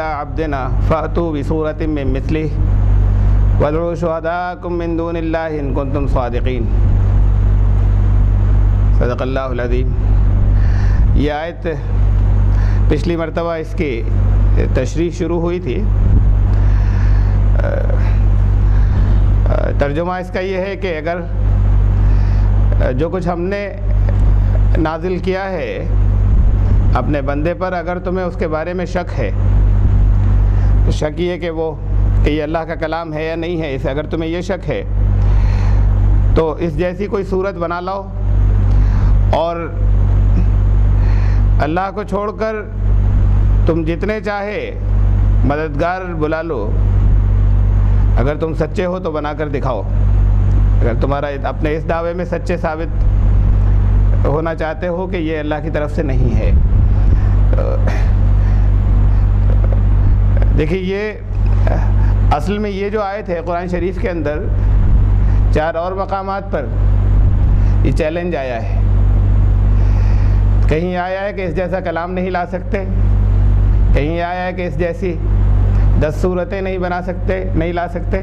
عبدنا فأتوا بسورة من مثله وادعوا شهداءكم من دون الله إن كنتم صادقين صدق اللہ العظیم۔ یہ آیت پچھلی مرتبہ اس کی تشریح شروع ہوئی تھی۔ ترجمہ اس کا یہ ہے کہ اگر جو کچھ ہم نے نازل کیا ہے اپنے بندے پر، اگر تمہیں اس کے بارے میں شک ہے، شک یہ کہ یہ اللہ کا کلام ہے یا نہیں ہے، اسے اگر تمہیں یہ شک ہے تو اس جیسی کوئی صورت بنا لاؤ اور اللہ کو چھوڑ کر تم جتنے چاہے مددگار بلا لو۔ اگر تم سچے ہو تو بنا کر دکھاؤ، اگر تمہارا اپنے اس دعوے میں سچے ثابت ہونا چاہتے ہو کہ یہ اللہ کی طرف سے نہیں ہے۔ دیکھیے، یہ اصل میں یہ جو آیت ہے قرآن شریف کے اندر 4 اور مقامات پر یہ چیلنج آیا ہے۔ کہیں آیا ہے کہ اس جیسا کلام نہیں لا سکتے، کہیں آیا ہے کہ اس جیسی 10 صورتیں نہیں لا سکتے۔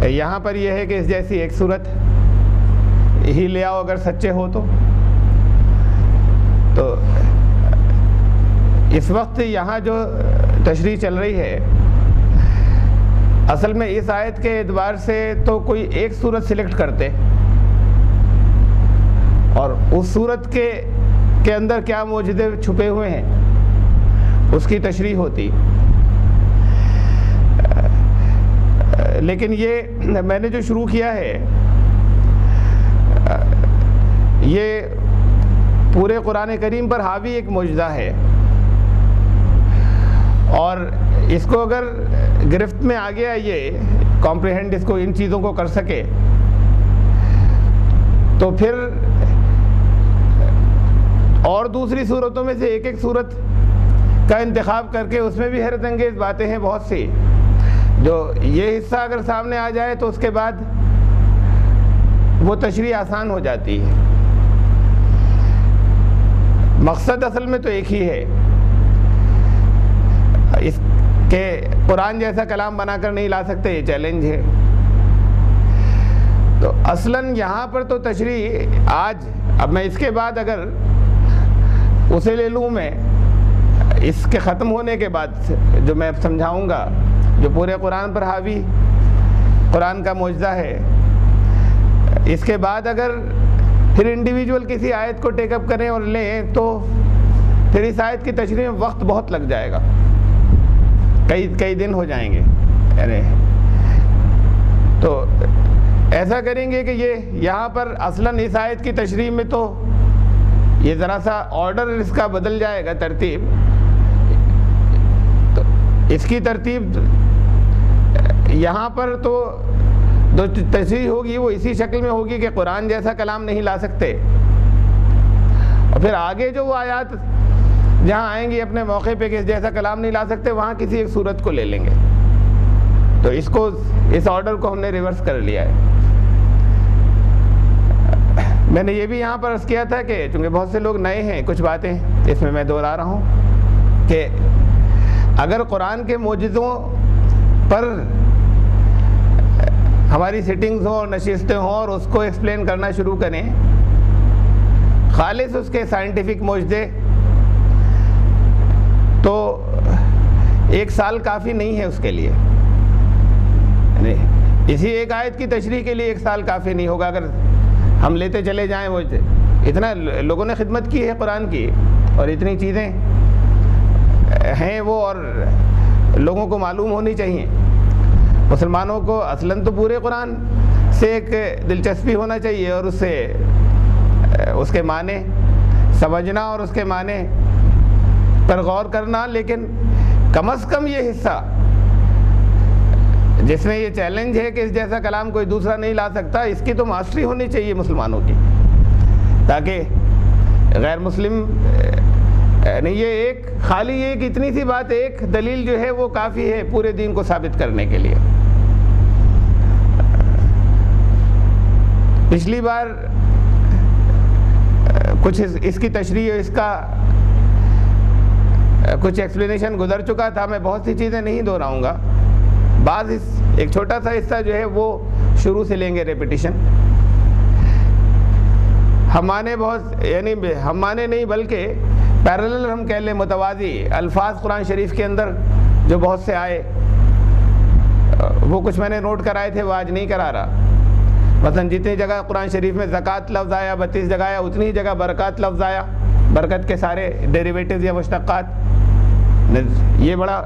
یہاں پر یہ ہے کہ اس جیسی ایک صورت ہی لے آؤ اگر سچے ہو تو اس وقت یہاں جو تشریح چل رہی ہے، اصل میں اس آیت کے اعتبار سے تو کوئی ایک صورت سلیکٹ کرتے اور اس صورت کے اندر کیا معجزے چھپے ہوئے ہیں اس کی تشریح ہوتی، لیکن یہ میں نے جو شروع کیا ہے یہ پورے قرآن کریم پر حاوی ایک معجزہ ہے، اور اس کو اگر گرفت میں آ گیا، یہ کمپریہنڈ اس کو ان چیزوں کو کر سکے، تو پھر اور دوسری صورتوں میں سے ایک صورت کا انتخاب کر کے اس میں بھی حیرت انگیز باتیں ہیں بہت سی، جو یہ حصہ اگر سامنے آ جائے تو اس کے بعد وہ تشریح آسان ہو جاتی ہے۔ مقصد اصل میں تو ایک ہی ہے، اس کے قرآن جیسا کلام بنا کر نہیں لا سکتے، یہ چیلنج ہے۔ تو اصلاً یہاں پر تو تشریح آج، اب میں اس کے بعد اگر اسے لے لوں، میں اس کے ختم ہونے کے بعد جو میں اب سمجھاؤں گا، جو پورے قرآن پر حاوی قرآن کا معجزہ ہے، اس کے بعد اگر پھر انڈیویجول کسی آیت کو ٹیک اپ کریں اور لیں تو پھر اس آیت کی تشریح میں وقت بہت لگ جائے گا، کئی دن ہو جائیں گے۔ تو ایسا کریں گے کہ یہاں پر اصلاً اس آیت کی تشریح میں تو یہ ذرا سا آرڈر اس کا بدل جائے گا، ترتیب، تو اس کی ترتیب یہاں پر تو جو تشریح ہوگی وہ اسی شکل میں ہوگی کہ قرآن جیسا کلام نہیں لا سکتے، اور پھر آگے جو وہ آیات جہاں آئیں گی اپنے موقع پہ کہ اس جیسا کلام نہیں لا سکتے، وہاں کسی ایک صورت کو لے لیں گے۔ تو اس آرڈر کو ہم نے ریورس کر لیا ہے۔ میں نے یہ بھی یہاں پر عرض کیا تھا کہ چونکہ بہت سے لوگ نئے ہیں، کچھ باتیں اس میں دہرا رہا ہوں کہ اگر قرآن کے معجزوں پر ہماری سیٹنگز ہوں اور نشستیں ہوں اور اس کو ایکسپلین کرنا شروع کریں، خالص اس کے سائنٹیفک معجزے، تو 1 سال کافی نہیں ہے اس کے لیے۔ اسی ایک آیت کی تشریح کے لیے 1 سال کافی نہیں ہوگا اگر ہم لیتے چلے جائیں۔ وہ اتنا لوگوں نے خدمت کی ہے قرآن کی، اور اتنی چیزیں ہیں وہ، اور لوگوں کو معلوم ہونی چاہیے۔ مسلمانوں کو اصلاً تو پورے قرآن سے ایک دلچسپی ہونا چاہیے، اور اس کے معنی سمجھنا اور اس کے معنی پر غور کرنا، لیکن کم از کم یہ حصہ جس میں یہ چیلنج ہے کہ اس جیسا کلام کوئی دوسرا نہیں لا سکتا، اس کی تو ماسٹری ہونی چاہیے مسلمانوں کی، تاکہ غیر مسلم نہیں، یہ خالی ایک اتنی سی بات، ایک دلیل جو ہے وہ کافی ہے پورے دین کو ثابت کرنے کے لیے۔ پچھلی بار کچھ اس کی تشریح، اس کا کچھ ایکسپلینیشن گزر چکا تھا، میں بہت سی چیزیں نہیں دہراؤں گا، بعض ایک چھوٹا سا حصہ جو ہے وہ شروع سے لیں گے ریپیٹیشن. ہمانے بہت یعنی ہمانے نہیں بلکہ پیرلل ہم کہہ لیں، متوازی الفاظ قرآن شریف کے اندر جو بہت سے آئے، وہ کچھ میں نے نوٹ کرائے تھے، وہ آج نہیں کرا رہا. مثلا جتنی جگہ قرآن شریف میں زکوٰۃ لفظ آیا 32 جگہ آیا، اتنی ہی جگہ برکات لفظ آیا، برکت کے سارے ڈیریویٹیوز یا مشتقات. یہ بڑا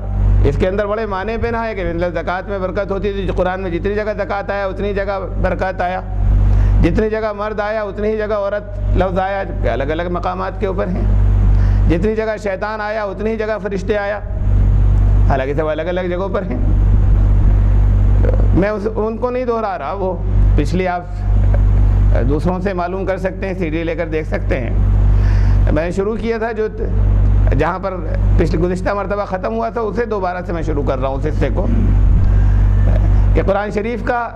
اس کے اندر بڑے معنی پہ نہ ہے کہ زکوٰۃ میں برکت ہوتی تھی، قرآن میں جتنی جگہ زکوٰۃ آیا اتنی جگہ برکات آیا، جتنی جگہ مرد آیا اتنی ہی جگہ عورت لفظ آیا، جبکہ الگ الگ مقامات کے اوپر ہیں. جتنی جگہ شیطان آیا اتنی ہی جگہ فرشتے آیا، حالانکہ سب الگ الگ جگہوں پر ہیں. میں ان کو نہیں دہرا رہا، وہ پچھلی آپ دوسروں سے معلوم کر سکتے ہیں، سی ڈی لے کر دیکھ سکتے ہیں. میں نے شروع کیا تھا جو جہاں پر پچھلی گزشتہ مرتبہ ختم ہوا تھا، اسے دوبارہ سے میں شروع کر رہا ہوں اس حصے کو، کہ قرآن شریف کا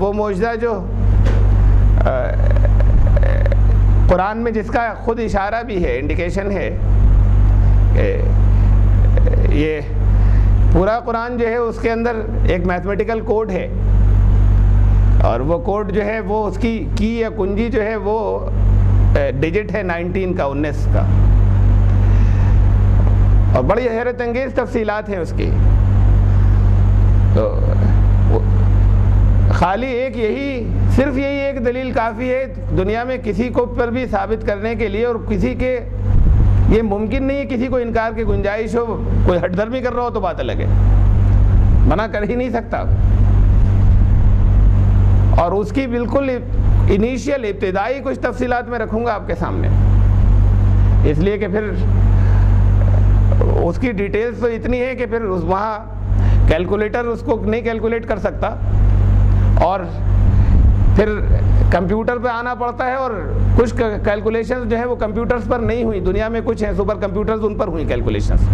وہ معجزہ جو قرآن میں جس کا خود اشارہ بھی ہے، انڈیکیشن ہے کہ یہ پورا قرآن جو ہے اس کے اندر ایک میتھمیٹیکل کوڈ ہے، اور وہ کوڈ جو ہے وہ اس کی یا کنجی جو ہے وہ ڈیجٹ ہے 19 کا، 19 کا، اور بڑی حیرت انگیز تفصیلات ہیں اس کی. تو خالی صرف یہی ایک دلیل کافی ہے دنیا میں کسی کو پر بھی ثابت کرنے کے لیے، اور کسی کے یہ ممکن نہیں ہے کسی کو انکار کی گنجائش ہو. کوئی ہٹ دھرمی کر رہا ہو تو بات الگ ہے، منع کر ہی نہیں سکتا. اور اس کی بالکل انیشیل ابتدائی کچھ تفصیلات میں رکھوں گا آپ کے سامنے، اس لیے کہ پھر اس کی ڈیٹیلز تو اتنی ہے کہ پھر وہاں کیلکولیٹر اس کو نہیں کیلکولیٹ کر سکتا، اور پھر کمپیوٹر پہ آنا پڑتا ہے، اور کچھ کیلکولیشنز جو ہے وہ کمپیوٹرز پر نہیں ہوئی. دنیا میں کچھ ہیں سپر کمپیوٹرز، ان پر ہوئی کیلکولیشنز.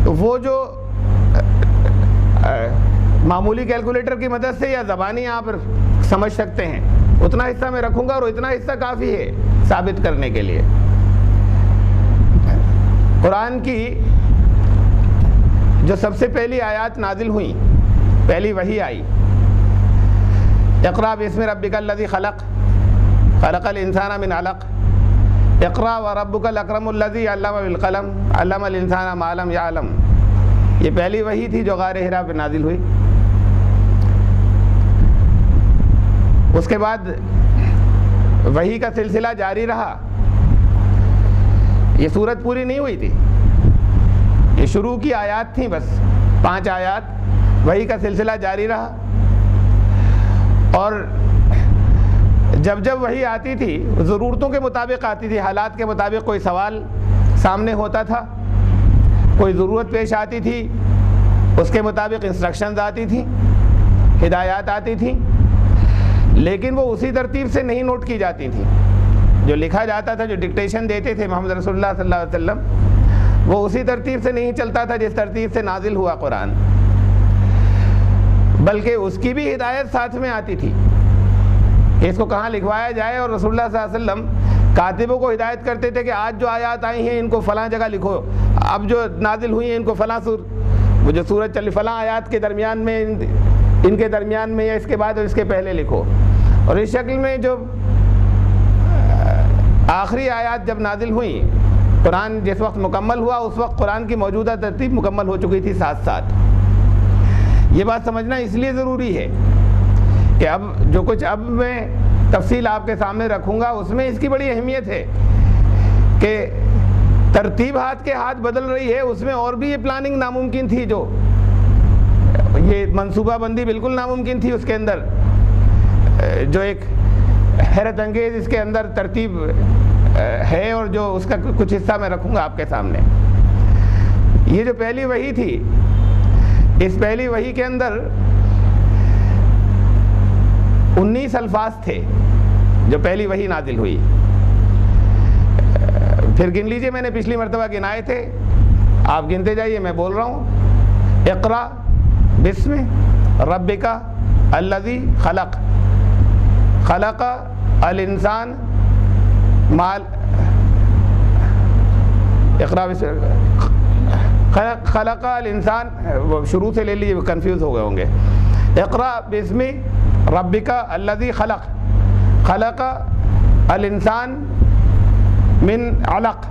تو وہ جو معمولی کیلکولیٹر کی مدد سے یا زبانی آپ سمجھ سکتے ہیں، اتنا حصہ میں رکھوں گا، اور اتنا حصہ کافی ہے ثابت کرنے کے لیے. قرآن کی جو سب سے پہلی آیات نازل ہوئیں، پہلی وحی آئی، اقرأ باسم ربک الذی خلق خلق الانسان من علق اقرأ وربک الاکرم الذی علم بالقلم علم الانسان ما لم یعلم. یہ پہلی وحی تھی جو غار حرا پہ نازل ہوئی. اس کے بعد وحی کا سلسلہ جاری رہا. یہ سورت پوری نہیں ہوئی تھی، یہ شروع کی آیات تھیں، بس 5 آیات. وحی کا سلسلہ جاری رہا، اور جب وحی آتی تھی ضرورتوں کے مطابق آتی تھی، حالات کے مطابق. کوئی سوال سامنے ہوتا تھا، کوئی ضرورت پیش آتی تھی، اس کے مطابق انسٹرکشنز آتی تھیں، ہدایات آتی تھیں، لیکن وہ اسی ترتیب سے نہیں نوٹ کی جاتی تھیں. جو لکھا جاتا تھا، جو ڈکٹیشن دیتے تھے محمد رسول اللہ صلی اللہ علیہ وسلم، وہ اسی ترتیب سے نہیں چلتا تھا جس ترتیب سے نازل ہوا قرآن، بلکہ اس کی بھی ہدایت ساتھ میں آتی تھی کہ اس کو کہاں لکھوایا جائے. اور رسول اللہ صلی اللہ علیہ وسلم کاتبوں کو ہدایت کرتے تھے کہ آج جو آیات آئی ہیں ان کو فلاں جگہ لکھو، اب جو نازل ہوئی ہیں ان کو فلاں وہ جو سورج چلی فلاں آیات کے درمیان میں، ان کے درمیان میں، یا اس کے بعد اور اس کے پہلے لکھو. اور اس شکل میں جو آخری آیات جب نازل ہوئیں، قرآن جس وقت مکمل ہوا اس وقت قرآن کی موجودہ ترتیب مکمل ہو چکی تھی ساتھ ساتھ. یہ بات سمجھنا اس لیے ضروری ہے کہ اب جو کچھ اب میں تفصیل آپ کے سامنے رکھوں گا اس میں اس کی بڑی اہمیت ہے کہ ترتیب ہاتھ کے ہاتھ بدل رہی ہے. اس میں اور بھی یہ پلاننگ ناممکن تھی، جو یہ منصوبہ بندی بالکل ناممکن تھی اس کے اندر، جو ایک حیرت انگیز اس کے اندر ترتیب ہے، اور جو اس کا کچھ حصہ میں رکھوں گا آپ کے سامنے. یہ جو پہلی وحی تھی، اس پہلی وحی کے اندر 19 الفاظ تھے جو پہلی وحی نازل ہوئی. پھر گن لیجئے، میں نے پچھلی مرتبہ گنائے تھے، آپ گنتے جائیے، میں بول رہا ہوں. اقرأ باسم ربک الذی خلق خلق الانسان اقرا خلق الانسان شروع سے لے لیجیے، کنفیوز ہو گئے ہوں گے. اقرا باسم ربک الذی خلق، خلق الانسان من علق.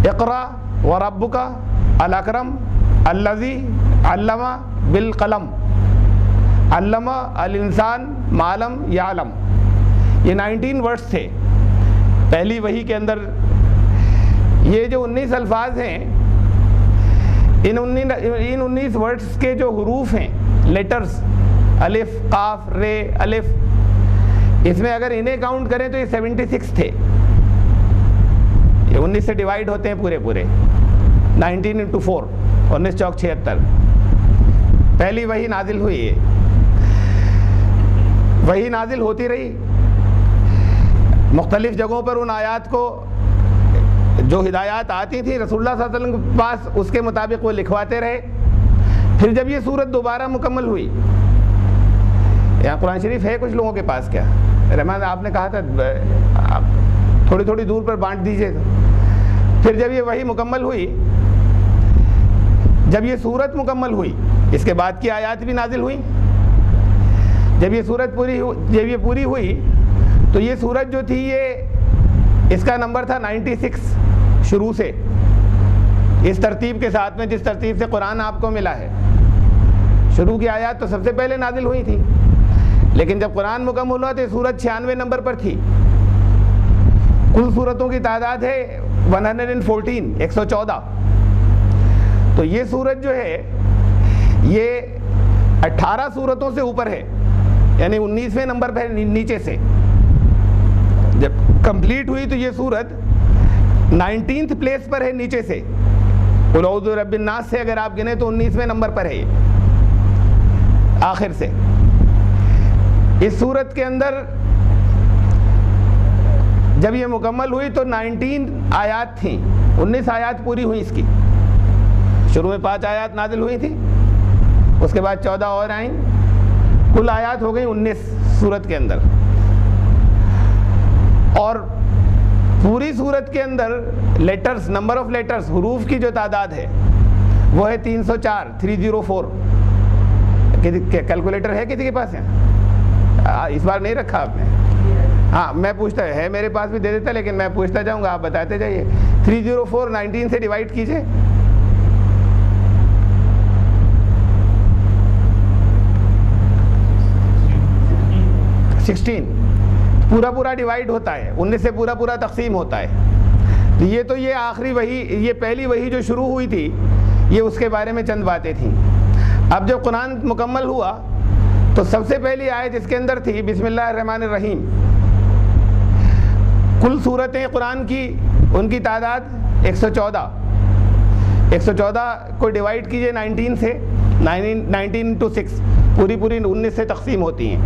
اقرا وربک الاکرم الذی علم بالقلم، علم الانسان ما لم یعلم. یہ 19 ورڈز تھے پہلی وحی کے اندر. یہ جو 19 الفاظ ہیں، ان 19 ورڈز کے جو حروف ہیں، لیٹرز، الف قاف رے الف، اس میں اگر انہیں کاؤنٹ کریں تو یہ 76 تھے. یہ 19 سے ڈیوائیڈ ہوتے ہیں پورے 19 into 4، 19 چوک 76. پہلی وحی نازل ہوئی ہے، وحی نازل ہوتی رہی مختلف جگہوں پر. ان آیات کو جو ہدایات آتی تھیں رسول اللہ صلی اللہ علیہ وسلم کے پاس، اس کے مطابق وہ لکھواتے رہے. پھر جب یہ سورت دوبارہ مکمل ہوئی، یہاں قرآن شریف ہے کچھ لوگوں کے پاس کیا؟ رحمان آپ نے کہا تھا آپ تھوڑی تھوڑی دور پر بانٹ دیجئے. پھر جب یہ وحی مکمل ہوئی، جب یہ سورت مکمل ہوئی، اس کے بعد کی آیات بھی نازل ہوئی. جب یہ سورت پوری ہوئی تو یہ سورت جو تھی، یہ اس کا نمبر تھا 96 شروع سے، اس ترتیب کے ساتھ میں جس ترتیب سے قرآن آپ کو ملا ہے. شروع کی آیات تو سب سے پہلے نازل ہوئی تھی، لیکن جب قرآن مکمل ہوا تو یہ سورت 96 نمبر پر تھی. کل سورتوں کی تعداد ہے 114، 114. تو یہ سورت جو ہے یہ 18 سورتوں سے اوپر ہے، یعنی 19ویں نمبر پہ نیچے سے. جب کمپلیٹ ہوئی تو یہ سورت 19th پلیس پر ہے نیچے سے. قل اعوذ برب الناس سے اگر آپ گنے تو 19ویں نمبر پر ہے یہ آخر سے. اس سورت کے اندر جب یہ مکمل ہوئی تو 19 آیات تھیں، 19 آیات پوری ہوئی اس کی. شروع میں 5 آیات نازل ہوئی تھیں، اس کے بعد 14 اور آئیں، کل آیات ہو گئی 19 سورت کے اندر. اور پوری سورت کے اندر لیٹرز، نمبر آف لیٹرز، حروف کی جو تعداد ہے وہ ہے 304، 304. کیلکولیٹر ہے کسی کے پاس؟ ہے اس بار نہیں رکھا آپ نے؟ ہاں میں پوچھتا ہے میرے پاس بھی دے دیتا، لیکن میں پوچھتا جاؤں گا، آپ بتاتے جائیے. 304 19 سے ڈیوائڈ کیجئے. 16 پورا ڈیوائڈ ہوتا ہے، 19 سے پورا تقسیم ہوتا ہے. یہ تو یہ آخری وحی، یہ پہلی وحی جو شروع ہوئی تھی، یہ اس کے بارے میں چند باتیں تھیں. اب جب قرآن مکمل ہوا تو سب سے پہلی آیت اس کے اندر تھی بسم اللہ الرحمن الرحیم. کل سورتیں قرآن کی، ان کی تعداد 114. 114 کو ڈیوائڈ کیجئے 19 سے، 19 into 6، پوری 19 سے تقسیم ہوتی ہیں.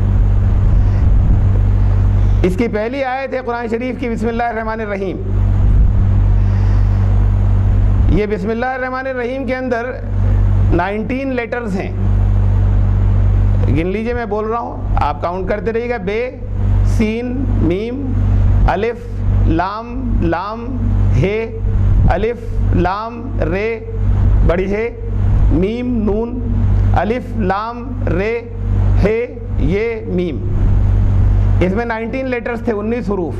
اس کی پہلی آیت ہے قرآن شریف کی بسم اللہ الرحمن الرحیم. یہ بسم اللہ الرحمن الرحیم کے اندر 19 لیٹرز ہیں. گن لیجئے، میں بول رہا ہوں، آپ کاؤنٹ کرتے رہیے گا. بے، سین، میم، الف، لام، ہے، الف، لام، رے، بڑی ہے، میم، نون، الف، لام، رے، ہے، یہ، میم. اس میں 19 لیٹرز تھے، 19 حروف.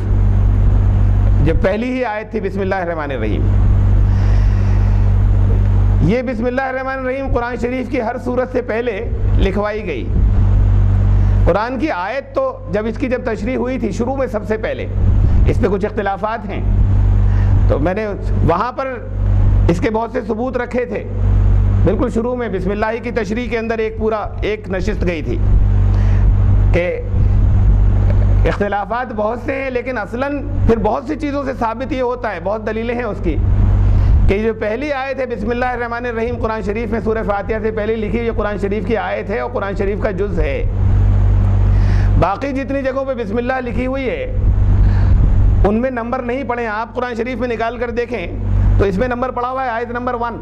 جب پہلی ہی آیت تھی بسم اللہ الرحمن الرحیم. یہ بسم اللہ الرحمن الرحیم قرآن شریف کی ہر سورت سے پہلے لکھوائی گئی. قرآن کی آیت تو جب تشریح ہوئی تھی شروع میں سب سے پہلے، اس پہ کچھ اختلافات ہیں، تو میں نے وہاں پر اس کے بہت سے ثبوت رکھے تھے. بالکل شروع میں بسم اللہ کی تشریح کے اندر ایک نشست گئی تھی کہ اختلافات بہت سے ہیں، لیکن اصلاً پھر بہت سی چیزوں سے ثابت یہ ہوتا ہے، بہت دلیلیں ہیں اس کی، کہ جو پہلی آیت ہے بسم اللہ الرحمن الرحیم قرآن شریف میں سورہ فاتحہ سے پہلے لکھی ہوئی قرآن شریف کی آیت ہے اور قرآن شریف کا جز ہے. باقی جتنی جگہوں پہ بسم اللہ لکھی ہوئی ہے ان میں نمبر نہیں پڑے. آپ قرآن شریف میں نکال کر دیکھیں تو اس میں نمبر پڑا ہوا ہے آیت نمبر 1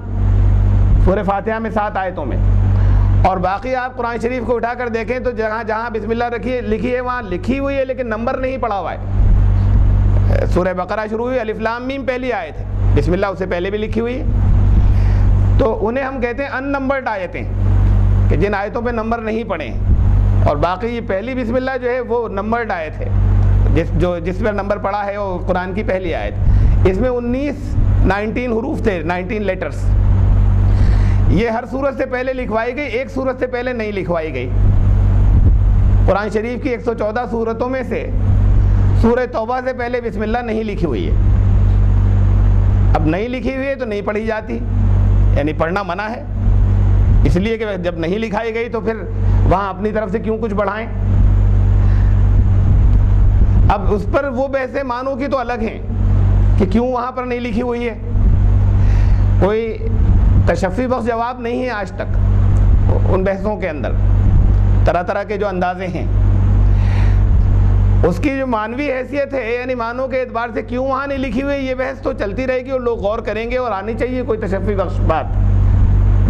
سورہ فاتحہ میں 7 آیتوں میں. اور باقی آپ قرآن شریف کو اٹھا کر دیکھیں تو جہاں جہاں بسم اللہ لکھی ہے وہاں لکھی ہوئی ہے، لیکن نمبر نہیں پڑا ہوا ہے. سورہ بقرہ شروع ہوئی، الف لام میم پہلی آیت ہے، بسم اللہ اس سے پہلے بھی لکھی ہوئی ہے، تو انہیں ہم کہتے ہیں ان نمبرڈ آیتیں، کہ جن آیتوں پہ نمبر نہیں پڑے ہیں، اور باقی یہ پہلی بسم اللہ جو ہے وہ نمبرڈ آیت ہے، جس پر نمبر پڑا ہے وہ قرآن کی پہلی آیت، اس میں 19 حروف تھے، 19 لیٹرز، یہ ہر سورت سے پہلے لکھوائی گئی، ایک سورت سے پہلے نہیں لکھوائی گئی۔ قرآن شریف کی 114 سورتوں میں سے سورہ توبہ سے پہلے بسم اللہ نہیں لکھی ہوئی ہے، اب نہیں لکھی ہوئی ہے تو نہیں پڑھی جاتی، یعنی پڑھنا منع ہے، اس لیے کہ جب نہیں لکھائی گئی تو پھر وہاں اپنی طرف سے کیوں کچھ بڑھائیں۔ اب اس پر وہ بحثیں معنوں کی تو الگ ہیں کہ کیوں وہاں پر نہیں لکھی ہوئی ہے، کوئی تشفی بخش جواب نہیں ہے آج تک ان بحثوں کے اندر، طرح طرح کے جو اندازے ہیں، اس کی جو معنوی حیثیت ہے، یعنی معنوں کے اعتبار سے کیوں وہاں نہیں لکھی ہوئی، یہ بحث تو چلتی رہے گی اور لوگ غور کریں گے، اور آنی چاہیے کوئی تشفی بخش بات،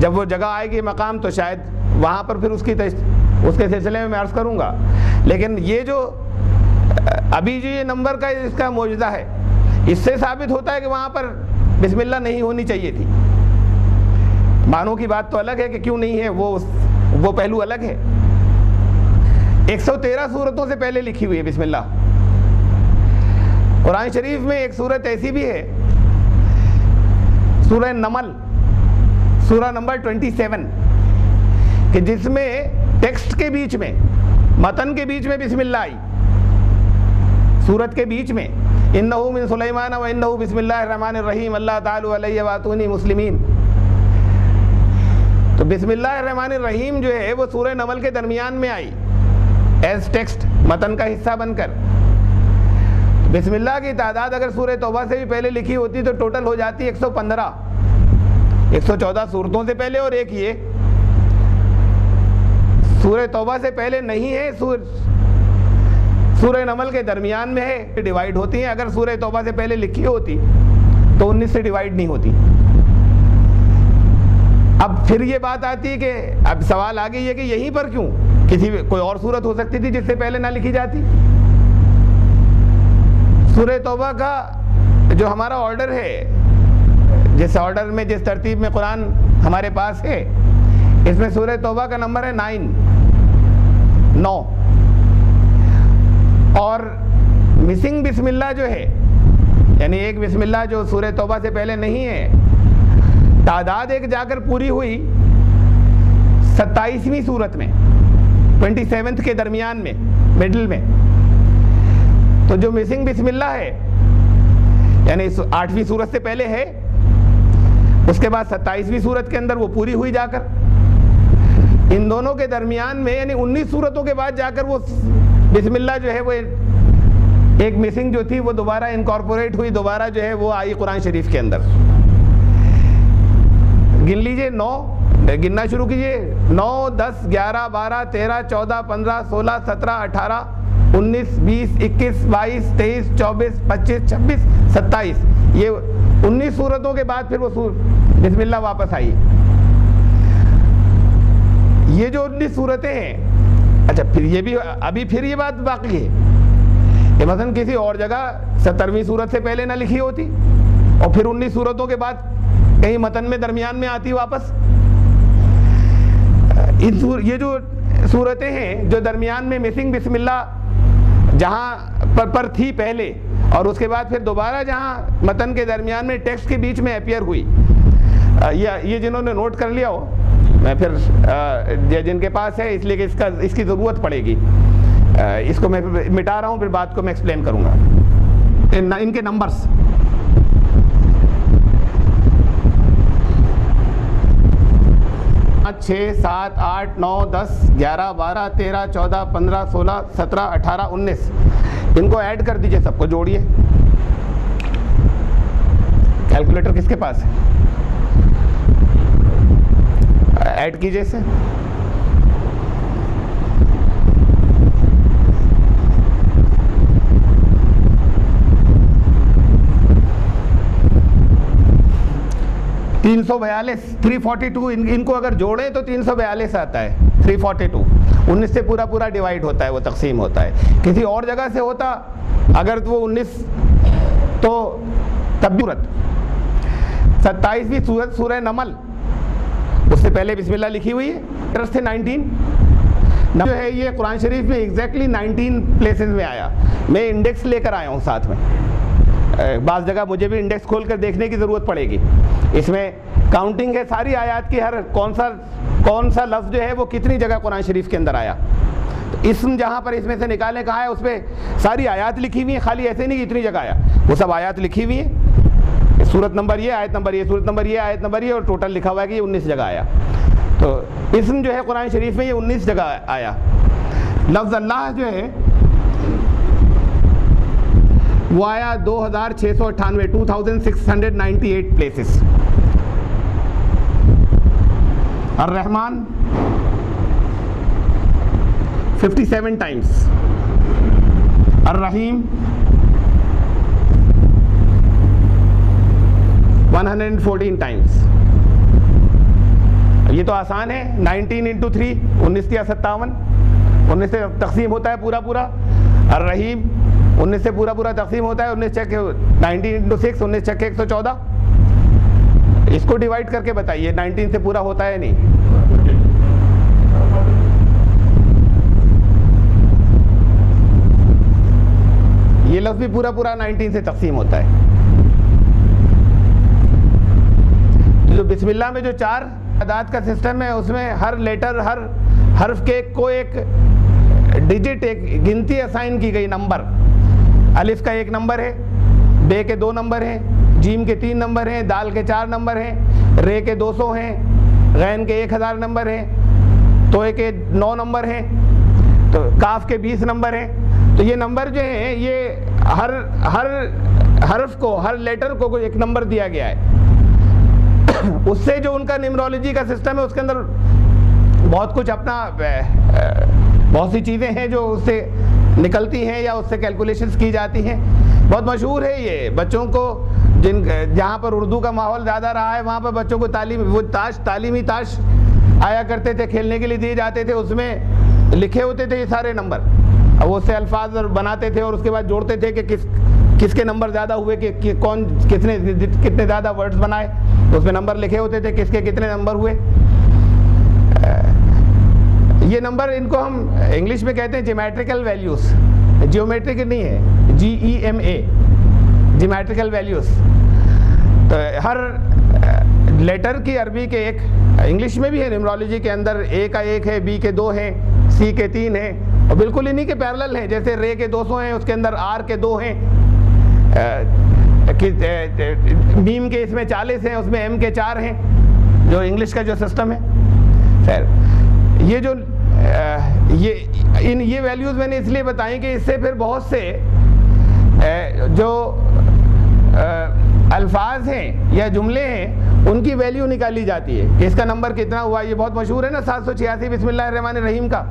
جب وہ جگہ آئے گی مقام تو شاید وہاں پر پھر اس کے سلسلے میں عرض کروں گا۔ لیکن یہ جو ابھی جو یہ نمبر کا اس کا معجزہ ہے، اس سے ثابت ہوتا ہے کہ وہاں پر بسم اللہ نہیں ہونی چاہیے تھی۔ معنوں کی بات تو الگ ہے کہ کیوں نہیں ہے، وہ پہلو الگ ہے۔ 113 سورتوں سے پہلے لکھی ہوئی ہے بسم اللہ۔ قرآن شریف میں ایک سورت ایسی بھی ہے، سورہ نمل، سورہ نمبر 27، کہ جس میں ٹیکسٹ کے بیچ میں، متن کے بیچ میں بسم اللہ آئی، سورت کے بیچ میں، انہ من سلیمان و انہ بسم اللہ الرحمن الرحیم اللہ تعالی علیہ واتونی مسلمین، تو بسم اللہ الرحمن الرحیم جو ہے وہ سورہ نمل کے درمیان میں آئی ایز ٹیکسٹ، متن کا حصہ بن کر۔ بسم اللہ کی تعداد اگر سورہ توبہ سے بھی پہلے لکھی ہوتی تو ٹوٹل ہو جاتی 115، 114 سورتوں سے پہلے، اور ایک یہ سورہ توبہ سے پہلے نہیں ہے، سورہ نمل کے درمیان میں ہے، ڈیوائیڈ ہوتی ہیں۔ اگر سورہ توبہ سے پہلے لکھی ہوتی تو 19 سے ڈیوائیڈ نہیں ہوتی۔ اب پھر یہ بات آتی ہے کہ اب سوال آ گئی ہے کہ یہیں پر کیوں، کوئی اور صورت ہو سکتی تھی جس سے پہلے نہ لکھی جاتی۔ سورہ توبہ کا جو ہمارا آرڈر ہے، جس آرڈر میں، جس ترتیب میں قرآن ہمارے پاس ہے، اس میں سورہ توبہ کا نمبر ہے 9، اور مسنگ بسم اللہ جو ہے، یعنی ایک بسم اللہ جو سورہ توبہ سے پہلے نہیں ہے، تعداد ایک جا کر پوری ہوئی 27ویں سورت میں، 27 کے درمیان میں، مڈل میں۔ تو جو مسنگ بسم اللہ ہے، یعنی 8ویں سورت سے پہلے ہے، اس کے بعد 27ویں سورت کے اندر وہ پوری ہوئی جا کر، ان دونوں کے درمیان میں یعنی 19 سورتوں کے بعد جا کر وہ بسم اللہ جو ہے وہ ایک مسنگ جو تھی وہ دوبارہ انکارپوریٹ ہوئی، دوبارہ جو ہے وہ آئی قرآن شریف کے اندر۔ گن لیجئے، 9 گننا شروع کیجئے، 9 10 11 12 13 14 15 16 17 18 19 20 21 22 23 24 25 26 27، یہ 19 سورتوں کے بعد پھر وہ بسم اللہ واپس آئی۔ یہ جو 19 صورتیں ہیں، اچھا پھر یہ بھی ابھی پھر یہ بات باقی ہے کہ مثلا کسی اور جگہ 70ویں سورت سے پہلے نہ لکھی ہوتی اور پھر 19 سورتوں کے بعد کہیں متن میں درمیان میں آتی واپس۔ یہ جو صورتیں ہیں جو درمیان میں مسنگ بسم اللہ جہاں پر تھی پہلے، اور اس کے بعد پھر دوبارہ جہاں متن کے درمیان میں ٹیکسٹ کے بیچ میں اپیئر ہوئی، یہ جنہوں نے نوٹ کر لیا ہو، میں پھر جن کے پاس ہے اس لیے کہ اس کی ضرورت پڑے گی، اس کو میں مٹا رہا ہوں، پھر بات کو میں ایکسپلین کروں گا۔ ان کے نمبرز 6 7 8 9 10 11 12 13 14 15 16 17 18 19، ان کو ایڈ کر دیجئے، سب کو جوڑیے۔ کیلکولیٹر کس کے پاس ہے؟ ایڈ کیجئے اسے۔ (342) 342 ان کو اگر جوڑیں تو 342 آتا ہے۔ 342 19 سے پورا ڈیوائیڈ ہوتا ہے، وہ تقسیم ہوتا ہے۔ کسی اور جگہ سے ہوتا اگر تو وہ 19 تو تب بھی صورت 27ویں سورت سورہ نمل، اس سے پہلے بسم اللہ لکھی ہوئی ہے، درس تھے 19 جو ہے یہ قرآن شریف میں ایگزیکٹلی 19 پلیسز میں آیا. میں انڈیکس لے کر آیا ہوں ساتھ میں، بعض جگہ مجھے بھی انڈیکس کھول کر دیکھنے کی ضرورت پڑے گی. اس میں کاؤنٹنگ ہے ساری آیات کی، ہر کون سا لفظ جو ہے وہ کتنی جگہ قرآن شریف کے اندر آیا. اسم جہاں پر اس میں سے نکالنے کہا ہے اس پہ ساری آیات لکھی ہوئی ہیں، خالی ایسے نہیں کہ اتنی جگہ آیا، وہ سب آیات لکھی ہوئی ہیں. سورت نمبر یہ، آیت نمبر یہ، سورت نمبر یہ، آیت نمبر یہ، اور ٹوٹل لکھا ہوا ہے کہ یہ 19 جگہ آیا. تو اسم جو ہے قرآن شریف میں یہ 19 جگہ آیا. لفظ اللہ جو ہے وہ آیا 2698 2698 پلیسز. الرحمن 57 ٹائمز. الرحیم 114 ٹائمز. یہ تو آسان ہے، 19 into 3 19 یا 57، 19 سے تقسیم ہوتا ہے پورا پورا. الرحیم 19 سے پورا پورا تقسیم ہوتا ہے، 19 چک 19 into 6 19 چک 114. اس کو ڈیوائڈ کر کے بتائیے 19 سے پورا ہوتا ہے نہیں. یہ لفظ بھی پورا پورا 19 سے تقسیم ہوتا ہے. جو بسم اللہ میں جو 4 اعداد کا سسٹم ہے اس میں ہر لیٹر، ہر حرف کے کو ایک ڈیجٹ، ایک گنتی اسائن کی گئی نمبر. الف کا 1 نمبر ہے، بے کے 2 نمبر ہیں، جیم کے 3 نمبر ہیں، دال کے 4 نمبر ہیں، رے کے 200 ہیں، غین کے 1000 نمبر ہیں، توئے کے 9 نمبر ہیں، تو کاف کے 20 نمبر ہیں. تو یہ نمبر جو ہیں یہ ہر حرف کو، ہر لیٹر کو کوئی ایک نمبر دیا گیا ہے. اس سے جو ان کا نیمرولوجی کا سسٹم ہے اس کے اندر بہت کچھ اپنا، بہت سی چیزیں ہیں جو اس سے نکلتی ہیں یا اس سے کیلکولیشنز کی جاتی ہیں. بہت مشہور ہے یہ بچوں کو، جہاں پر اردو کا ماحول زیادہ رہا ہے وہاں پر بچوں کو تعلیمی تاش آیا کرتے تھے، کھیلنے کے لیے دیے جاتے تھے، اس میں لکھے ہوتے تھے یہ سارے نمبر. اب وہ اس سے الفاظ بناتے تھے اور اس کے بعد جوڑتے تھے کہ کس کے نمبر زیادہ ہوئے، کہ کون کتنے زیادہ ورڈز بنائے. اس میں نمبر لکھے ہوتے تھے کس کے کتنے نمبر ہوئے. یہ نمبر ان کو ہم انگلش میں کہتے ہیں جیومیٹریکل ویلیوز. جیومیٹرک نہیں ہے، GEMA، جیومیٹریکل ویلیوز. تو ہر لیٹر کی عربی کے ایک، انگلش میں بھی ہے نیمرولوجی کے اندر، A کا 1 ہے، B کے 2 ہیں، C کے 3 ہیں، اور بالکل انہی کے پیرلل ہیں. جیسے رے کے 200 ہیں، اس کے اندر R کے 2 ہیں، میم کے اس میں 40 ہیں، اس میں M کے 4 ہیں، جو انگلش کا جو سسٹم ہے. خیر یہ جو یہ ویلیوز میں نے اس لیے بتائیں کہ اس سے پھر بہت سے جو الفاظ ہیں یا جملے ہیں ان کی ویلیو نکالی جاتی ہے کہ اس کا نمبر کتنا ہوا. یہ بہت مشہور ہے نا 786 بسم اللہ الرحمن الرحیم کا.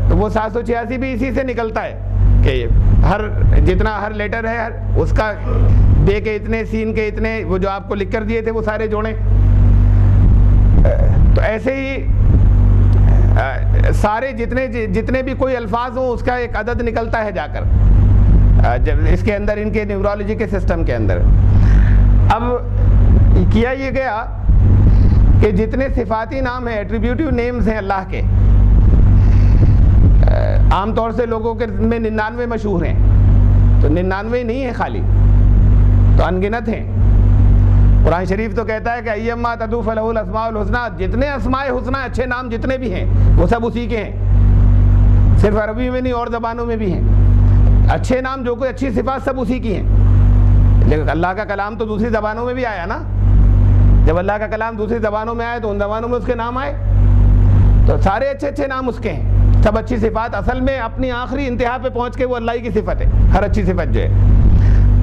تو وہ 786 بھی اسی سے نکلتا ہے کہ ہر لیٹر ہے اس کا بے کے اتنے، سین کے اتنے، وہ جو آپ کو لکھ کر دیے تھے وہ سارے جوڑیں. تو ایسے ہی سارے جتنے بھی کوئی الفاظ ہوں اس کا ایک عدد نکلتا ہے جا کر جب اس کے اندر، ان کے نیورولوجی کے سسٹم کے اندر. اب کیا یہ گیا کہ جتنے صفاتی نام ہیں، ایٹریبیوٹیو نیمز ہیں اللہ کے، عام طور سے لوگوں کے میں 99 مشہور ہیں. تو 99 نہیں ہیں خالی، تو انگنت ہیں. قرآن شریف تو کہتا ہے کہ ایما تدعو فلہ الاسماء الحسنی، جتنے اسماء حسنی اچھے نام جتنے بھی ہیں وہ سب اسی کے ہیں. صرف عربی میں نہیں اور زبانوں میں بھی ہیں. اچھے نام، جو کوئی اچھی صفات سب اسی کی ہیں. لیکن اللہ کا کلام تو دوسری زبانوں میں بھی آیا نا. جب اللہ کا کلام دوسری زبانوں میں آئے تو ان زبانوں میں اس کے نام آئے. تو سارے اچھے نام اس کے ہیں، سب اچھی صفات. اصل میں اپنی آخری انتہا پہ پہنچ کے وہ اللہ ہی کی صفت ہے، ہر اچھی صفت جو ہے.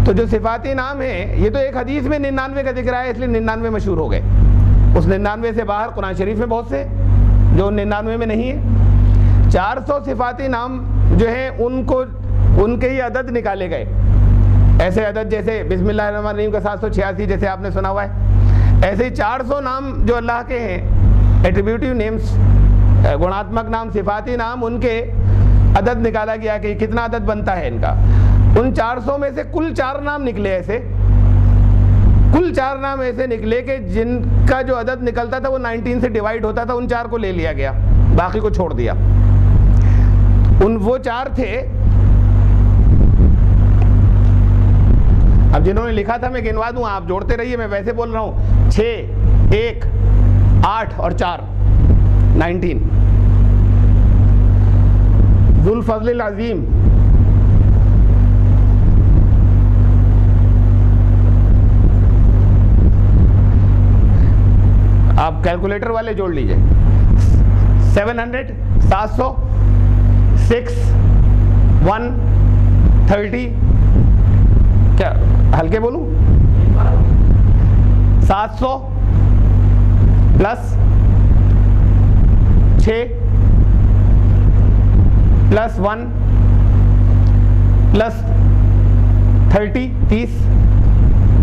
تو جو صفاتی نام ہیں، یہ تو ایک حدیث میں 99 کا ذکر آیا اس لیے 99 مشہور ہو گئے. اس 99 سے باہر قرآن شریف میں بہت سے جو 99 میں نہیں ہیں. 400 صفاتی نام جو ہیں ان کے ہی عدد نکالے گئے. ایسے عدد جیسے بسم اللہ الرحمن الرحیم کا 786 جیسے آپ نے سنا ہوا ہے، ایسے ہی 400 نام جو اللہ کے ہیں، ایٹریبیوٹیو نیمز، گناتمک نام، صفاتی نام، ان کے عدد نکالا گیا کہ کتنا عدد بنتا ہے ان کا. ان 400 میں سے کل 4 نام نکلے ایسے، کل 4 نام ایسے نکلے کہ جن کا جو عدد نکلتا تھا وہ 19 سے ڈیوائڈ ہوتا تھا، ان 4 کو لے لیا گیا، باقی کو چھوڑ دیا۔ وہ 4 تھے، اب جنہوں نے لکھا تھا میں گنوا دوں، آپ جوڑتے رہیے، میں ویسے بول رہا ہوں۔ 6، 1، 8 اور 4، 19۔ ذو الفضل العظیم، آپ کیلکولیٹر والے جوڑ لیجئے۔ 700، 700، 6، 1، 30، کیا ہلکے بولوں؟ 700 plus 6 plus 1 plus 30، 30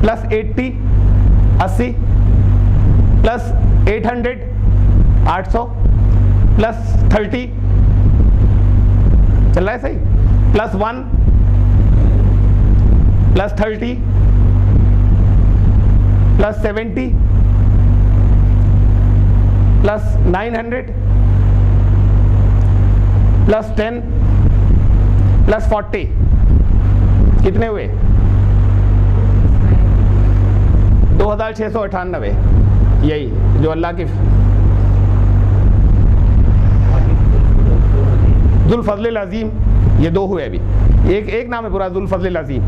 plus 80، 80 plus 800، 800 plus 30، چل رہا ہے صحیح، plus 1 plus 30 plus 70 plus 900 plus 10 plus 40، کتنے ہوئے؟ 2698۔ یہی جو اللہ کی ذو الفضل العظیم، یہ 2 ہوئے ابھی، ایک نام ہے پورا ذو الفضل العظیم،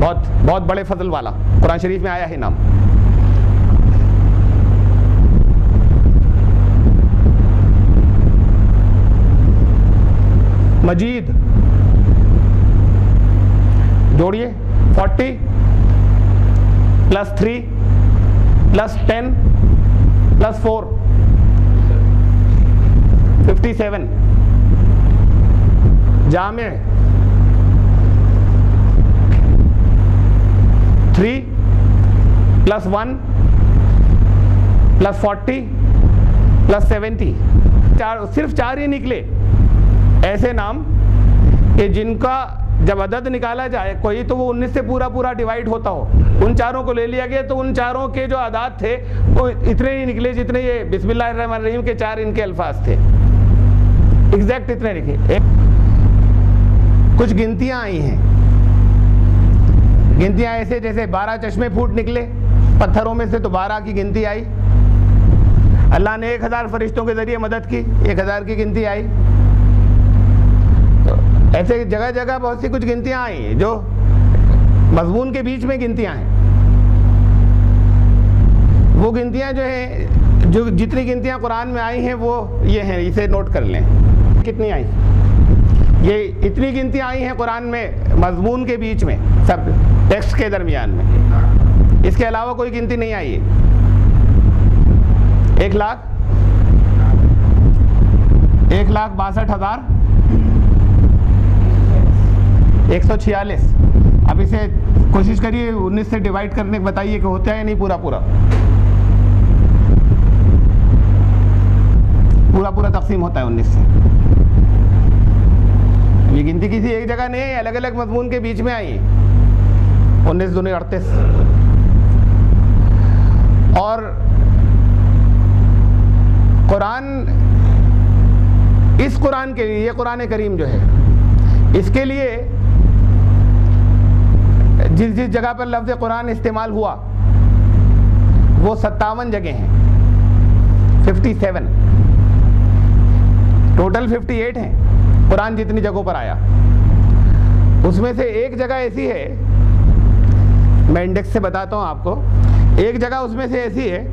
بہت بہت بڑے فضل والا، قرآن شریف میں آیا ہے نام۔ مجید، جوڑیے، 40 پلس 3 پلس 10 پلس 4، 57۔ جامع، 3 پلس 1 پلس 40 پلس 70، صرف 4 ہی نکلے ایسے نام کہ جن کا جب عدد نکالا جائے کوئی تو وہ 19 سے پورا ڈیوائڈ ہوتا ہو، ان 4 کو لے لیا گیا تو ان 4 کے جو اعداد تھے وہ اتنے ہی نکلے جتنے یہ بسم اللہ الرحمن الرحیم کے 4 ان کے الفاظ تھے، ایگزیکٹ اتنے لکھے۔ کچھ گنتیاں آئی ہیں، گنتیاں ایسے جیسے 12 چشمے پھوٹ نکلے پتھروں میں سے تو 12 کی گنتی آئی، اللہ نے 1000 فرشتوں کے ذریعے مدد کی، 1000 کی گنتی آئی۔ ایسے جگہ جگہ بہت سی کچھ گنتیاں آئی ہیں جو مضمون کے بیچ میں گنتیاں ہیں، وہ گنتیاں جو ہیں، جو جتنی گنتیاں قرآن میں آئی ہیں وہ یہ ہیں، اسے نوٹ کر لیں کتنی آئی، یہ اتنی گنتیاں آئی ہیں قرآن میں مضمون کے بیچ میں، سب ٹیکسٹ کے درمیان میں، اس کے علاوہ کوئی گنتی نہیں آئی ہے۔ 1,62,146۔ اب اسے کوشش کریے 19 سے ڈیوائڈ کرنے کے بتائیے کہ ہوتا ہے یا نہیں، پورا تقسیم ہوتا ہے 19 سے۔ یہ گنتی کسی ایک جگہ نہیں ہے، الگ الگ مضمون کے بیچ میں آئی، 19 دونوں 38۔ اور قرآن، اس قرآن کے لیے، یہ قرآن کریم جو ہے، اس کے لیے جس جگہ پر لفظ قرآن استعمال ہوا وہ 57 جگہ ہیں، 57، ٹوٹل 58 ہیں قرآن جتنی جگہوں پر آیا، اس میں سے ایک جگہ ایسی ہے، میں انڈیکس سے بتاتا ہوں آپ کو، ایک جگہ اس میں سے ایسی ہے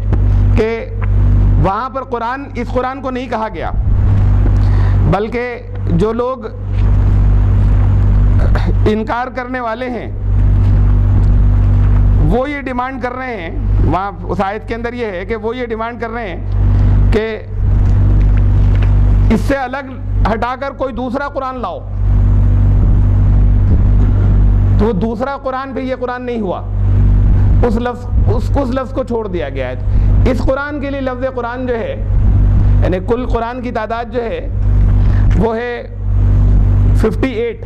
کہ وہاں پر قرآن، اس قرآن کو نہیں کہا گیا، بلکہ جو لوگ انکار کرنے والے ہیں وہ یہ ڈیمانڈ کر رہے ہیں، وہاں اس آیت کے اندر یہ ہے کہ وہ یہ ڈیمانڈ کر رہے ہیں کہ اس سے الگ ہٹا کر کوئی دوسرا قرآن لاؤ، تو وہ دوسرا قرآن بھی یہ قرآن نہیں ہوا، اس لفظ کو چھوڑ دیا گیا ہے۔ اس قرآن کے لیے لفظ قرآن جو ہے، یعنی کل قرآن کی تعداد جو ہے وہ ہے 58۔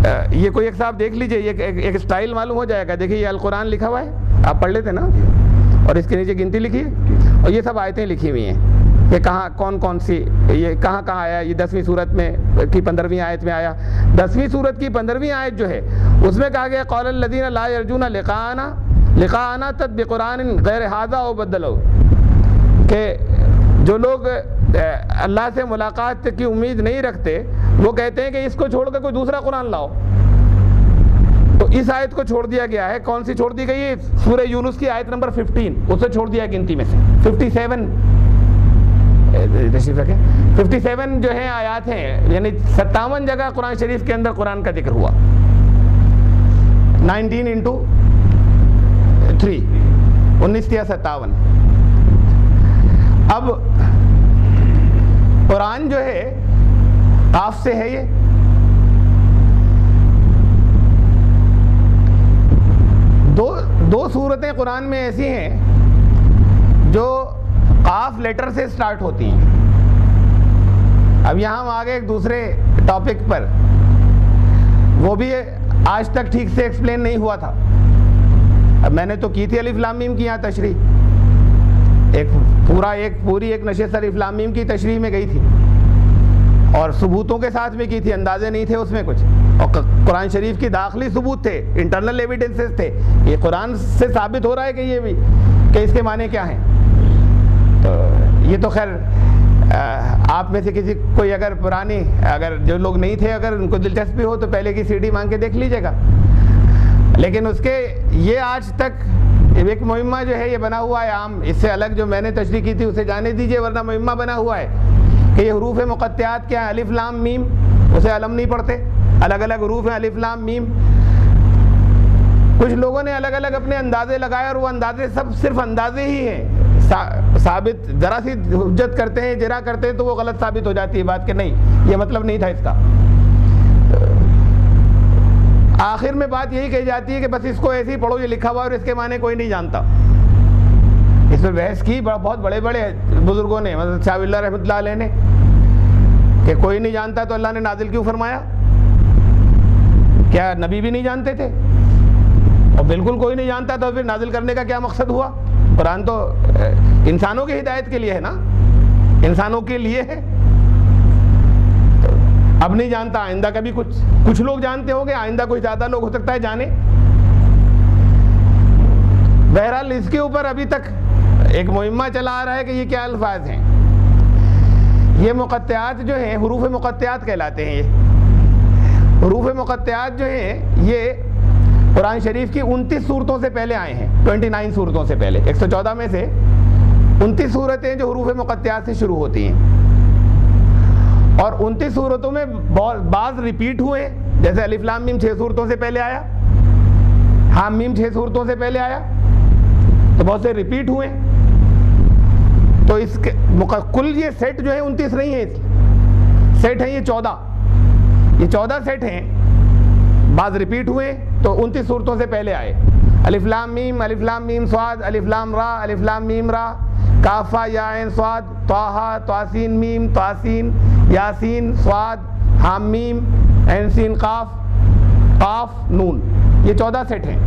یہ کوئی ایک صاحب دیکھ لیجئے، یہ ایک اسٹائل معلوم ہو جائے گا. دیکھیے یہ القرآن لکھا ہوا ہے، آپ پڑھ لیتے نا، اور اس کے نیچے گنتی لکھی ہے، اور یہ سب آیتیں لکھی ہوئی ہیں کہ کہاں کون سی، یہ کہاں آیا. یہ 10ویں سورت میں کی 15ویں آیت میں آیا. 10ویں سورت کی 15ویں آیت جو ہے اس میں کہا گیا قال الذین لا یرجون لقاءنا تت بقرآن غیر ھذا او بدلوا، کہ جو لوگ اللہ سے ملاقات کی امید نہیں رکھتے وہ کہتے ہیں کہ اس کو چھوڑ کر کوئی دوسرا قرآن لاؤ. تو اس آیت کو چھوڑ دیا گیا ہے. کون سی چھوڑ دی گئی ہے؟ سورہ یونس کی آیت نمبر 15، اسے چھوڑ دیا گنتی میں سے. 57 جو ہیں آیات ہیں، یعنی 57 جگہ قرآن شریف کے اندر قرآن کا ذکر ہوا. 19 into 3 19 یا 57. اب قرآن جو ہے قاف سے ہے. یہ دو صورتیں قرآن میں ایسی ہیں جو قاف لیٹر سے سٹارٹ ہوتی ہیں. اب یہاں ہم آگے ایک دوسرے ٹاپک پر، وہ بھی آج تک ٹھیک سے ایکسپلین نہیں ہوا تھا. اب میں نے تو کی تھی الف لام میم کی یہاں تشریح، پوری ایک نشست الف لام میم کی تشریح میں گئی تھی، اور ثبوتوں کے ساتھ میں کی تھی. اندازے نہیں تھے اس میں کچھ، اور قرآن شریف کی داخلی ثبوت تھے، انٹرنل ایویڈنسز تھے. یہ قرآن سے ثابت ہو رہا ہے کہ یہ بھی کہ اس کے معنی کیا ہیں. تو یہ تو خیر آپ میں سے کسی کوئی اگر پرانی، اگر جو لوگ نہیں تھے اگر ان کو دلچسپی ہو تو پہلے کی CD مانگ کے دیکھ لیجیے گا. لیکن اس کے یہ آج تک ایک مہمہ جو ہے یہ بنا ہوا ہے عام. اس سے الگ جو میں نے تشریح کی تھی اسے جانے دیجیے، ورنہ مہمہ بنا ہوا ہے کہ یہ حروف مقطعات کیا ہیں. الف لام میم، اسے علم نہیں پڑھتے، الگ الگ حروف ہیں الف لام میم. کچھ لوگوں نے الگ الگ اپنے اندازے لگائے، اور وہ اندازے سب صرف اندازے ہی ہیں. ثابت ذرا سی حجت کرتے ہیں، جرا کرتے ہیں تو وہ غلط ثابت ہو جاتی ہے بات کہ نہیں یہ مطلب نہیں تھا اس کا. آخر میں بات یہی کہی جاتی ہے کہ بس اس کو ایسے ہی پڑھو، یہ لکھا ہوا اور اس کے معنی کوئی نہیں جانتا. اس میں بحث کی بہت بڑے بڑے بزرگوں نے، مطلب شاہ اللہ رحمۃ اللہ علیہ نے، کہ کوئی نہیں جانتا تو اللہ نے نازل کیوں فرمایا؟ کیا نبی بھی نہیں جانتے تھے؟ اور بالکل کوئی نہیں جانتا تو پھر نازل کرنے کا کیا مقصد ہوا؟ قرآن تو انسانوں کی ہدایت کے لیے ہے نا، انسانوں کے لیے ہے. اب نہیں جانتا، آئندہ کبھی کچھ لوگ جانتے ہوں گے، آئندہ کوئی زیادہ لوگ ہو سکتا ہے جانے. بہرحال اس کے اوپر ابھی تک ایک مہمہ چلا آ رہا ہے کہ یہ کیا الفاظ ہیں. یہ مقطعات جو ہیں حروف مقطعات کہلاتے ہیں. یہ حروف مقطعات جو ہیں یہ قرآن شریف کی 29 صورتوں سے پہلے آئے ہیں. 29 صورتوں سے پہلے، 114 میں سے 29 صورتیں جو حروف مقطعات سے شروع ہوتی ہیں. اور 29 صورتوں میں بعض ریپیٹ ہوئے، جیسے الف لام میم 6 صورتوں سے پہلے آیا، حام میم 6 صورتوں سے پہلے آیا، تو بہت سے ریپیٹ ہوئے. تو اس کے کل یہ سیٹ جو ہے 29 نہیں ہے، سیٹ ہیں یہ 14 سیٹ ہیں. بعض ریپیٹ ہوئے تو 29 صورتوں سے پہلے آئے. الف لام میم صاد، الف لام را، الف لام میم را، کافا یا عین صاد، طٰہٰ طاسین میم طاسین، یاسین صاد، حام میم، عین سین قاف نون. یہ 14 سیٹ ہیں.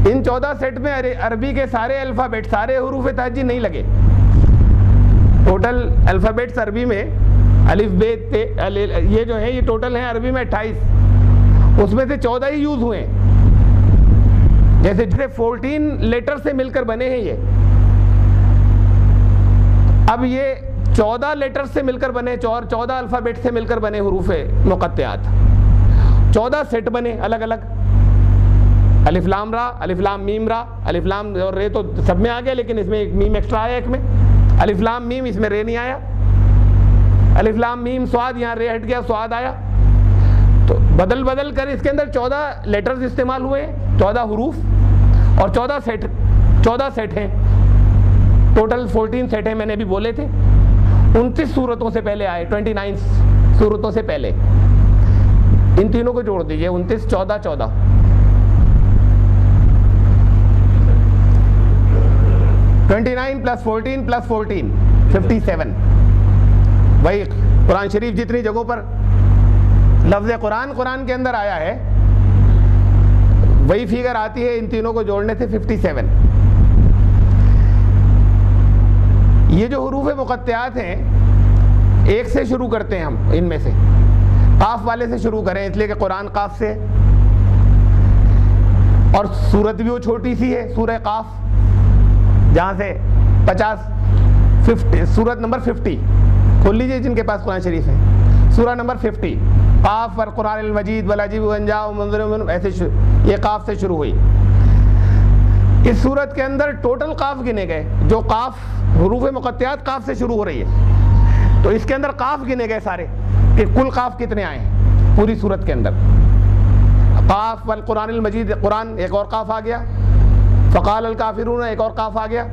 ان 14 سیٹ میں عربی کے سارے الفابیٹ، سارے حروف تہجی نہیں لگے. ٹوٹل الفابیٹس عربی میں الف بے تے یہ جو ہیں یہ ٹوٹل ہیں عربی میں 28، اس میں سے 14 ہی یوز ہوئے ہیں. جیسے 14 لیٹر سے مل کر بنے ہیں. یہ اب یہ 14 لیٹر سے مل کر بنے، 14 الفابیٹ سے مل کر بنے حروف مقطعات. 14 سیٹ بنے الگ الگ. الف لام را، الف لام میم را، الف لام اور رے تو سب میں آ گیا، لیکن اس میں ایک میم ایکسٹرا آیا. ایک میں الف لام میم، اس میں رے نہیں آیا. الف لام میم صاد، یہاں رے ہٹ گیا، صاد آیا. تو بدل کر اس کے اندر 14 لیٹرز استعمال ہوئے، 14 حروف اور 14 سیٹ ہیں. ٹوٹل 14 سیٹ ہیں، میں نے ابھی بولے تھے. 29 صورتوں سے پہلے آئے، 29 صورتوں سے پہلے. ان تینوں کو جوڑ دیجئے، 29 14 29 + 14 + 14 57. وہی قرآن شریف جتنی جگہوں پر لفظ قرآن قرآن کے اندر آیا ہے، وہی فگر آتی ہے ان تینوں کو جوڑنے سے 57۔ یہ جو حروف مقطعات ہیں ایک سے شروع کرتے ہیں ہم، ان میں سے قاف والے سے شروع کریں اس لیے کہ قرآن قاف سے، اور سورت بھی وہ چھوٹی سی ہے سورہ قاف، جہاں سے 50 سورت نمبر 50 کھول لیجئے جن کے پاس قرآن شریف ہے، سورہ نمبر 50 قاف والقرآن المجید والعجیب وانجا ومنذر من، ایسے یہ قاف سے شروع ہوئی۔ اس سورت کے اندر ٹوٹل قاف گنے گئے، جو قاف حروف مقطعات قاف سے شروع ہو رہی ہے، تو اس کے اندر قاف گنے گئے سارے کہ کل قاف کتنے آئے ہیں پوری سورت کے اندر۔ قاف والقرآن المجید، قرآن ایک اور قاف آ گیا، فقال الکافرون ایک اور قاف آ گیا،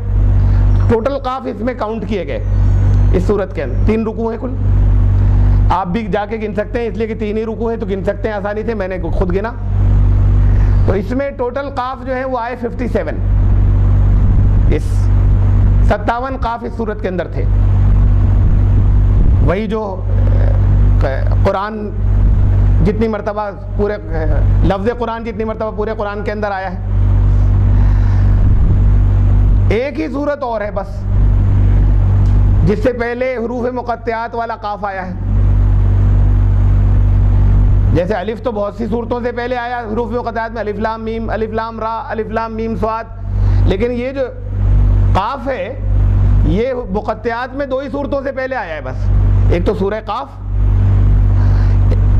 ٹوٹل قاف اس میں کاؤنٹ کیے گئے اس سورت کے اندر۔ 3 رکوع ہیں کل، آپ بھی جا کے گن سکتے ہیں اس لیے کہ 3 ہی رکوع ہیں تو گن سکتے ہیں آسانی سے، میں نے خود گنا۔ تو اس میں ٹوٹل قاف جو ہے وہ آئے 57، اس 57 قاف اس سورت کے اندر تھے، وہی جو قرآن جتنی مرتبہ پورے لفظ قرآن جتنی مرتبہ پورے قرآن کے اندر آیا ہے۔ ایک ہی صورت اور ہے بس جس سے پہلے حروف مقطعات والا قاف آیا ہے، جیسے الف تو بہت سی صورتوں سے پہلے آیا حروف مقطعات میں، الف لام میم، الف لام را، الف لام میم صاد، لیکن یہ جو قاف ہے یہ مقطعات میں 2 ہی صورتوں سے پہلے آیا ہے بس، ایک تو سورہ قاف،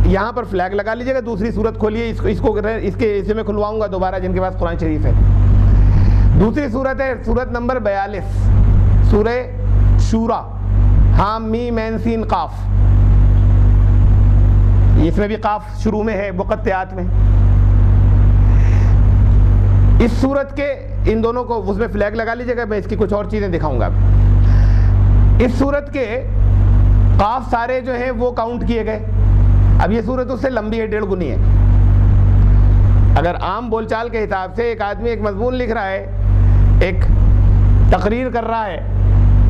یہاں پر فلیگ لگا لیجیے گا، دوسری صورت کھولیے، اس کے میں کھلواؤں گا دوبارہ جن کے پاس قرآن شریف ہے۔ دوسری صورت ہے صورت نمبر 42 سورہ شورا، حام میم عین سین قاف، اس میں بھی قاف شروع میں ہے مقطعات میں۔ اس صورت کے ان دونوں کو اس میں فلیگ لگا لیجیے گا، میں اس کی کچھ اور چیزیں دکھاؤں گا۔ اس صورت کے قاف سارے جو ہیں وہ کاؤنٹ کیے گئے۔ اب یہ صورت اس سے لمبی ہے، 1.5 گنی ہے۔ اگر عام بول چال کے حساب سے ایک آدمی ایک مضمون لکھ رہا ہے، ایک تقریر کر رہا ہے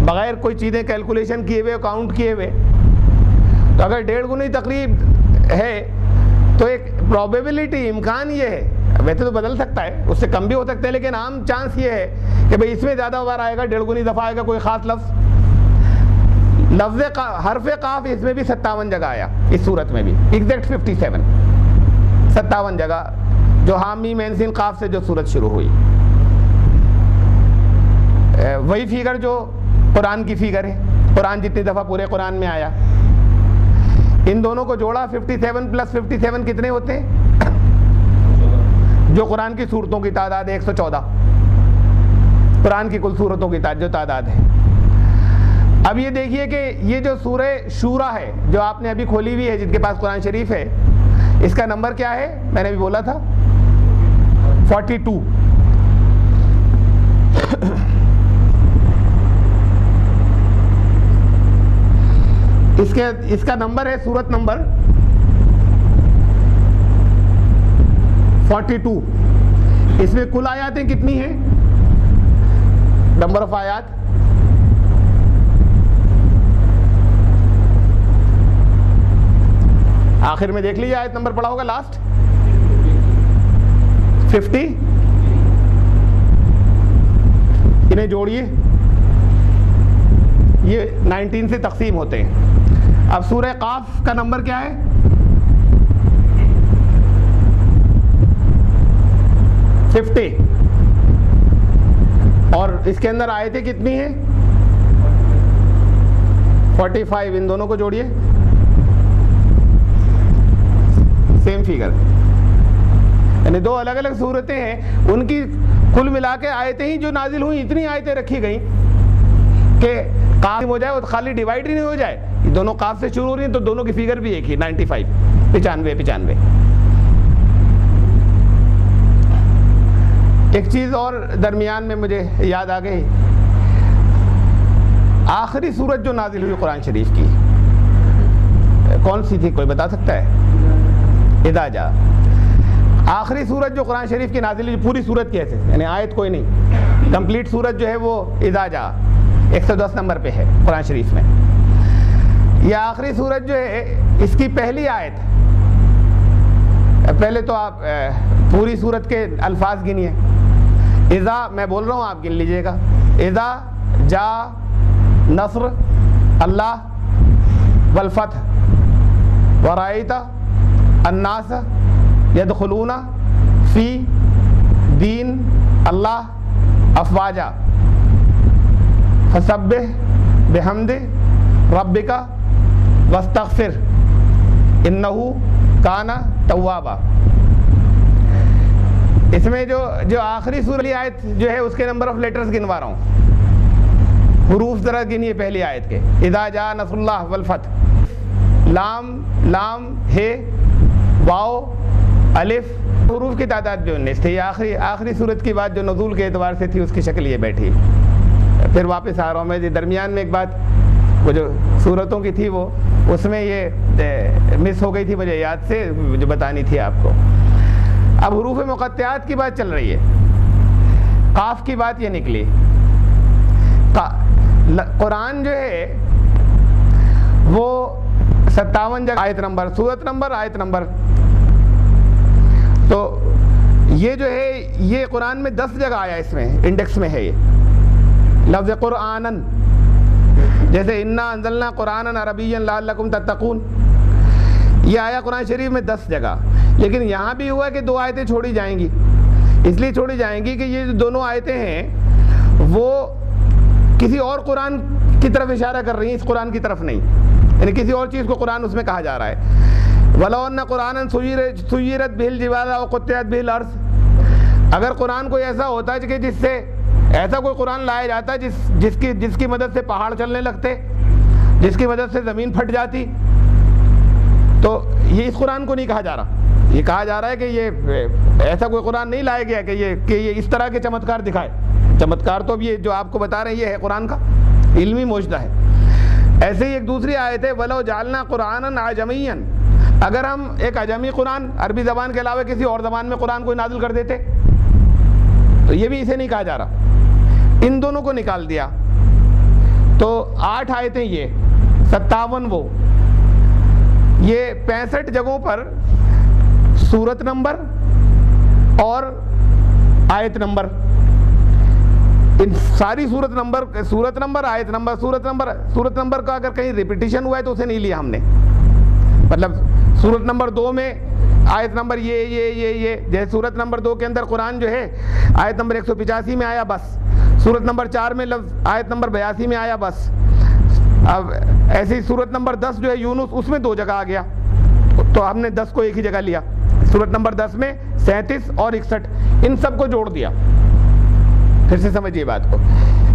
بغیر کوئی چیزیں کیلکولیشن کیے ہوئے کاؤنٹ کیے ہوئے، تو اگر 1.5 گنی تقریر ہے تو ایک پروبیبلٹی امکان یہ ہے، ویسے تو بدل سکتا ہے اس سے کم بھی ہو سکتا ہے، لیکن عام چانس یہ ہے کہ بھئی اس میں زیادہ بار آئے گا، 1.5 گنی دفعہ آئے گا کوئی خاص لفظ۔ حرف قاف اس میں بھی 57 جگہ آیا، اس صورت میں بھی ایگزیکٹ 57 جگہ، جو حام میم عین سین قاف سے جو صورت شروع ہوئی، وہی فگر جو قرآن کی فگر ہے، قرآن جتنی دفعہ پورے قرآن میں آیا، ان دونوں کو جوڑا 57 + 57 کتنے ہوتے ہیں؟ جو قرآن کی صورتوں کی تعداد ہے 114، قرآن کی کل صورتوں کی جو تعداد ہے۔ اب یہ دیکھیے کہ یہ جو سورہ شورا ہے جو آپ نے ابھی کھولی ہوئی ہے جن کے پاس قرآن شریف ہے، اس کا نمبر کیا ہے؟ میں نے بھی بولا تھا 42۔ اس کا نمبر ہے سورت نمبر 42۔ اس میں کل آیاتیں کتنی ہیں؟ نمبر آف آیات آخر میں دیکھ لیجیے، آیت نمبر پڑا ہوگا لاسٹ 50، انہیں جوڑیے، یہ 19 سے تقسیم ہوتے ہیں۔ اب سورہ قاف کا نمبر کیا ہے؟ 50، اور اس کے اندر آیتیں کتنی ہیں؟ 45، ان دونوں کو جوڑیے، سیم فگر، یعنی 2 الگ الگ صورتیں ہیں، ان کی کل ملا کے آیتیں ہی جو نازل ہوئی، اتنی آیتیں رکھی گئیں کہ قاف ہو جائے اور خالی ڈیوائڈ ہی نہیں ہو جائے، یہ دونوں قاف سے شروع ہو رہی ہیں تو دونوں کی فگر بھی ایک ہی 95 95۔ ایک چیز اور درمیان میں مجھے یاد آ گئی، آخری سورت جو نازل ہوئی قرآن شریف کی کون سی تھی؟ کوئی بتا سکتا ہے؟ اذا جاء، آخری سورت جو قرآن شریف کی نازل ہوئی، پوری سورت کی ایسے، یعنی آیت کوئی نہیں، کمپلیٹ سورت جو ہے وہ اذا جاء 110 نمبر پہ ہے قرآن شریف میں۔ یہ آخری سورت جو ہے اس کی پہلی آیت پہلے تو آپ پوری صورت کے الفاظ گنیے. اذا میں بول رہا ہوں آپ گن لیجئے گا. اذا جا نصر اللہ والفتح ورأیت الناس یدخلون فی دین اللہ افواجا فسبح بحمد ربک واستغفر انہ کان توابا. اس میں جو آخری سورہ آیت جو ہے اس کے نمبر آف لیٹرز گنوا رہا ہوں. حروف ذرا گنیے پہلی آیت کے. اذا جاء نصر اللہ والفتح، لام ہے واو الف، حروف کی تعداد جو 19 تھی. یہ آخری صورت کی بات جو نزول کے اعتبار سے تھی اس کی شکل یہ بیٹھی. پھر واپس آ رہا ہوں میں. درمیان میں ایک بات وہ جو صورتوں کی تھی وہ اس میں یہ مس ہو گئی تھی مجھے یاد سے جو بتانی تھی آپ کو. اب حروف مقطعات کی بات چل رہی ہے. قاف کی بات یہ نکلی. قرآن جو ہے وہ 57 جگہ آیت نمبر، صورت نمبر، آیت نمبر. تو یہ جو ہے یہ قرآن میں 10 جگہ آیا، اس میں انڈیکس میں ہے یہ لفظ قرآنن. جیسے انا انزلنا قرآنن عربیا لعلکم تتقون، یہ آیا قرآن شریف میں 10 جگہ. لیکن یہاں بھی ہوا کہ 2 آیتیں چھوڑی جائیں گی. اس لیے چھوڑی جائیں گی کہ یہ جو دونوں آیتیں ہیں وہ کسی اور قرآن کی طرف اشارہ کر رہی ہیں، اس قرآن کی طرف نہیں. یعنی کسی اور چیز کو قرآن اس میں کہا جا رہا ہے. وَلَوْ أَنَّ قُرْآنًا سُيِّرَتْ بِهِ الْجِبَالُ أَوْ قُطِّعَتْ بِهِ الْأَرْضُ، اگر قرآن کوئی ایسا ہوتا ہے کہ جس سے ایسا کوئی قرآن لایا جاتا جس کی مدد سے پہاڑ چلنے لگتے، جس کی مدد سے زمین پھٹ جاتی، تو یہ اس قرآن کو نہیں کہا جا رہا. یہ کہا جا رہا ہے کہ یہ ایسا کوئی قرآن نہیں لایا گیا کہ یہ اس طرح کے چمتکار دکھائے. چمتکار تو اب یہ جو آپ کو بتا رہے ہیں یہ ہے قرآن کا علمی معجزہ ہے. ایسے ہی ایک دوسری آیت ہے وَلَوْ جَعَلْنَا قُرْآنًا عَجَمِيًّا، اگر ہم ایک عجمی قرآن عربی زبان کے علاوہ کسی اور زبان میں قرآن کو نازل کر دیتے، تو یہ بھی اسے نہیں کہا جا رہا. ان دونوں کو نکال دیا. تو 8 آیتیں یہ 57 وہ یہ 65 جگہوں پر سورت نمبر اور آیت نمبر، ان ساری صورت نمبر آیت نمبر صورت نمبر کا اگر کہیں ریپیٹیشن ہوا ہے تو اسے نہیں لیا ہم نے. مطلب صورت نمبر 2 میں آیت نمبر یہ جیسے صورت نمبر 2 کے اندر قرآن جو ہے آیت نمبر 185 میں آیا بس. صورت نمبر 4 میں لفظ آیت نمبر 82 میں آیا بس. اب ایسی صورت نمبر 10 جو ہے یونس، اس میں 2 جگہ آ گیا تو ہم نے 10 کو ایک ہی جگہ لیا. صورت نمبر 10 میں 37 اور 61 ان سب کو جوڑ دیا. پھر سے سمجھیے بات کو.